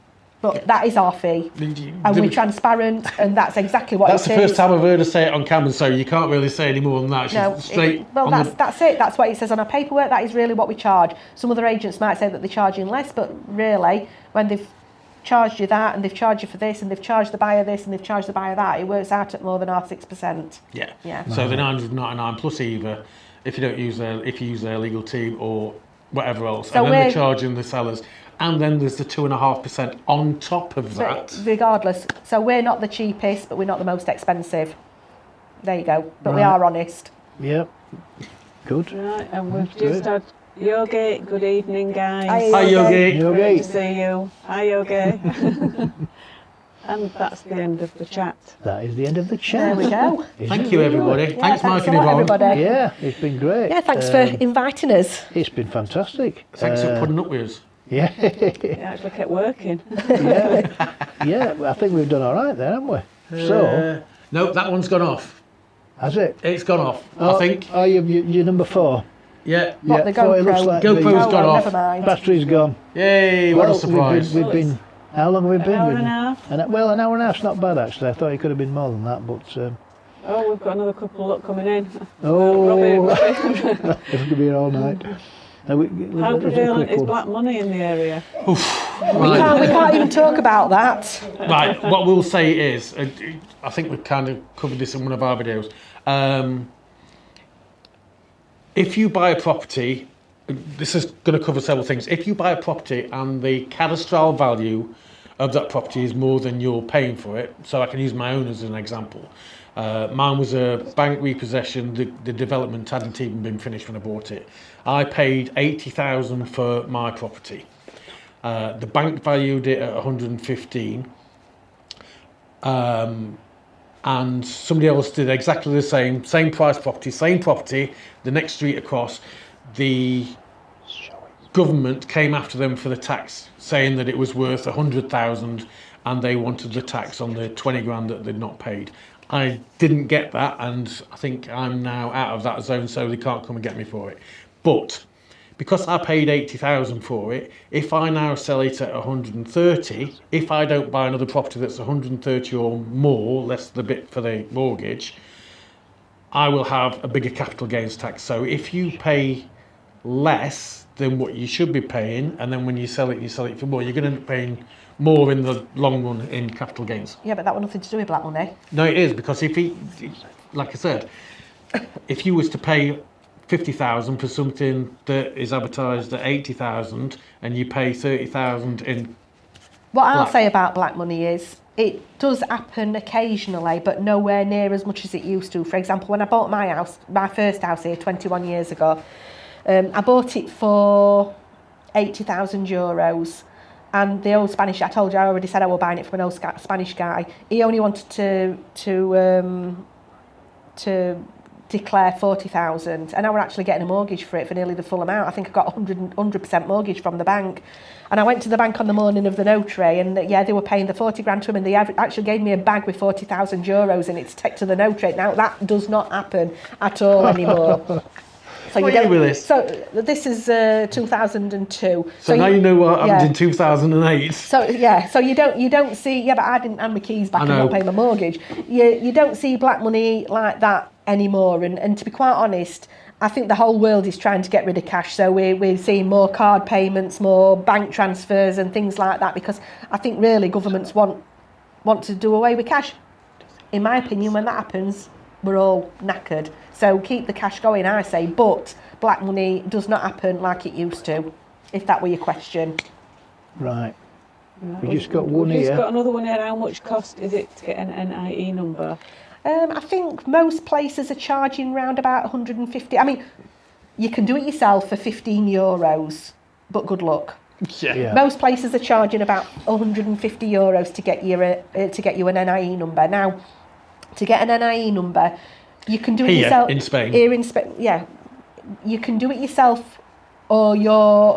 But that is our fee. And we're transparent, and that's exactly what That's it the is. first time I've heard her say it on camera, so you can't really say any more than that. She's No, straight that's it. That's what it says on our paperwork. That is really what we charge. Some other agents might say that they're charging less, but really, when they've charged you that, and they've charged you for this, and they've charged the buyer this, and they've charged the buyer that, it works out at more than our 6%. Yeah. Yeah. So the 999 plus either, if you use their legal team or whatever else, So and then they're charging the sellers, and then there's the 2.5% on top of that. Regardless, so we're not the cheapest, but we're not the most expensive. There you go. But we Right. are honest. Yep. Good. Right, and we've Good. just had Yogi. Good evening, guys. Hi, Yogi. Great to see you. Hi, Yogi. And that's the end of the chat. That is the end of the There chat. we go. Thank you, everybody. Yeah, Thanks, Mike a and lot, Yvonne. everybody. Yeah, it's been great. Yeah, thanks for inviting us. It's been fantastic. Thanks for putting up with us. Yeah, It actually kept working. yeah. I think we've done all right there, haven't we? So, No, that one's gone off. has it? It's gone off, I think. Oh, you're number 4. Yeah. What, Yeah, the so it looks GoPro? like GoPro's the gone well, off. never mind. battery's gone. Yay, what a Well, surprise. We've been how long have we been? An hour We've and a been- half. An hour and a half's not bad actually. I thought it could have been more than that, but Oh, we've got another couple look coming in. oh, Robbie. it's gonna be here all night. How prevalent is black money in the area? Right. We can't even talk about that. Right, what we'll say is, I think we've kind of covered this in one of our videos. If you buy a property, this is going to cover several things. If you buy a property and the cadastral value of that property is more than you're paying for it, so I can use my own as an example. Mine was a bank repossession. The development hadn't even been finished when I bought it. I paid 80,000 for my property. The bank valued it at 115. And somebody else did exactly the same price property, the next street across. The government came after them for the tax, saying that it was worth 100,000 and they wanted the tax on the 20 grand that they'd not paid. I didn't get that, and I think I'm now out of that zone, so they can't come and get me for it. But because I paid 80,000 for it, if I now sell it at 130, if I don't buy another property that's 130 or more, less the bit for the mortgage, I will have a bigger capital gains tax. So if you pay less than what you should be paying, and then when you sell it for more, you're going to end up paying more in the long run in capital gains. Yeah, but that was nothing to do with black money. No, it is, because like I said, if you was to pay 50,000 for something that is advertised at 80,000 and you pay 30,000 in... What I'll say about black money is it does happen occasionally, but nowhere near as much as it used to. For example, when I bought my house, my first house here 21 years ago, I bought it for €80,000. And the old Spanish, I told you, I already said I was buying it from an old Spanish guy. He only wanted to declare 40,000, and I were actually getting a mortgage for it for nearly the full amount. I think I got 100% mortgage from the bank. And I went to the bank on the morning of the notary, and yeah, they were paying the 40 grand to him, and they actually gave me a bag with €40,000 in it to take to the notary. Now that does not happen at all anymore. So What year was this? So this is 2002. So now you know what happened yeah. in 2008. So yeah, so you don't see, yeah, but I didn't hand my keys back and not pay my mortgage. You don't see black money like that anymore. And to be quite honest, I think the whole world is trying to get rid of cash. So we're seeing more card payments, more bank transfers and things like that, because I think really governments want to do away with cash. In my opinion, when that happens, we're all knackered. So keep the cash going, I say, but black money does not happen like it used to, if that were your question. Right. We just got one We've here. just got another one here. How much cost is it to get an NIE number? I think most places are charging around about 150. I mean, you can do it yourself for €15, but good luck. Yeah. Most places are charging about €150 to get you an NIE number. Now, to get an NIE number, you can do it Here, yourself. in Spain. Here in Spain, yeah. You can do it yourself, or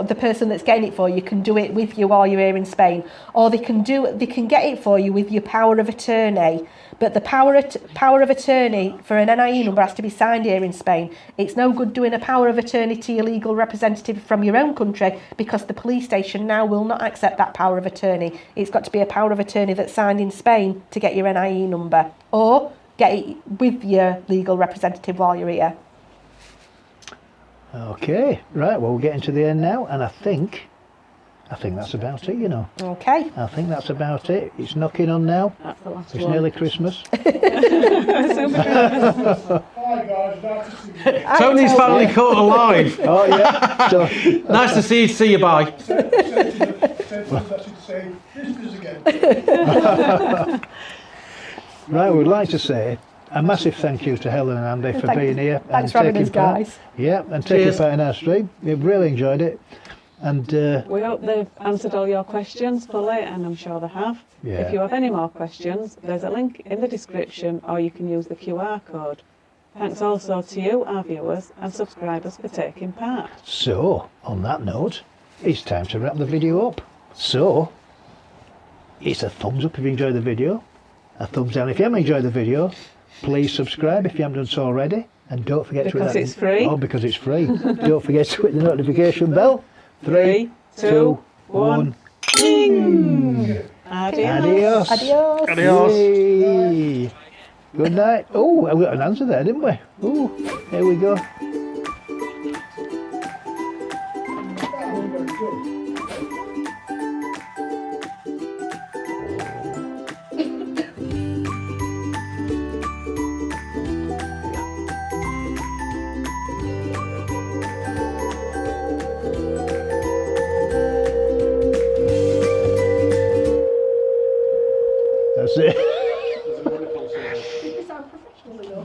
the person that's getting it for you can do it with you while you're here in Spain, or they can get it for you with your power of attorney. But the power of attorney for an NIE number has to be signed here in Spain. It's no good doing a power of attorney to your legal representative from your own country, because the police station now will not accept that power of attorney. It's got to be a power of attorney that's signed in Spain to get your NIE number, or get it with your legal representative while you're here. Okay, right, well, we're getting to the end now, and I think that's about it, you know. Okay. I think that's about it. It's knocking on now. That's the last It's one. nearly Christmas. Tony's finally caught alive. Oh, yeah. So, Nice to see you. Bye. right, we'd like to say a massive thank you to Helen and Andy for being here. Thanks for having us, guys. Yeah, and taking Cheers. part in our stream. We've really enjoyed it. And We hope they've answered all your questions fully, and I'm sure they have. Yeah. If you have any more questions, there's a link in the description, or you can use the QR code. Thanks also to you, our viewers and subscribers, for taking part. so, on that note, it's time to wrap the video up. So, it's a thumbs up if you enjoyed the video, a thumbs down if you haven't enjoyed the video. Please subscribe if you haven't done so already, and don't forget to hit Because that. it's free. Oh, because it's free. Don't forget to hit the notification bell. 3, 2, 1. Adios. Adios. Adios. Adios. Yay. Good night. Oh, we got an answer there, didn't we? Oh, here we go. That's it.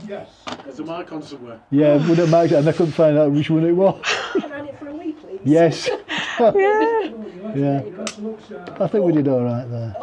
Yes. There's a mic on somewhere. Yeah, we don't mark it, and I couldn't find out which one it was. Yes. Yeah. Yeah. I think we did all right there.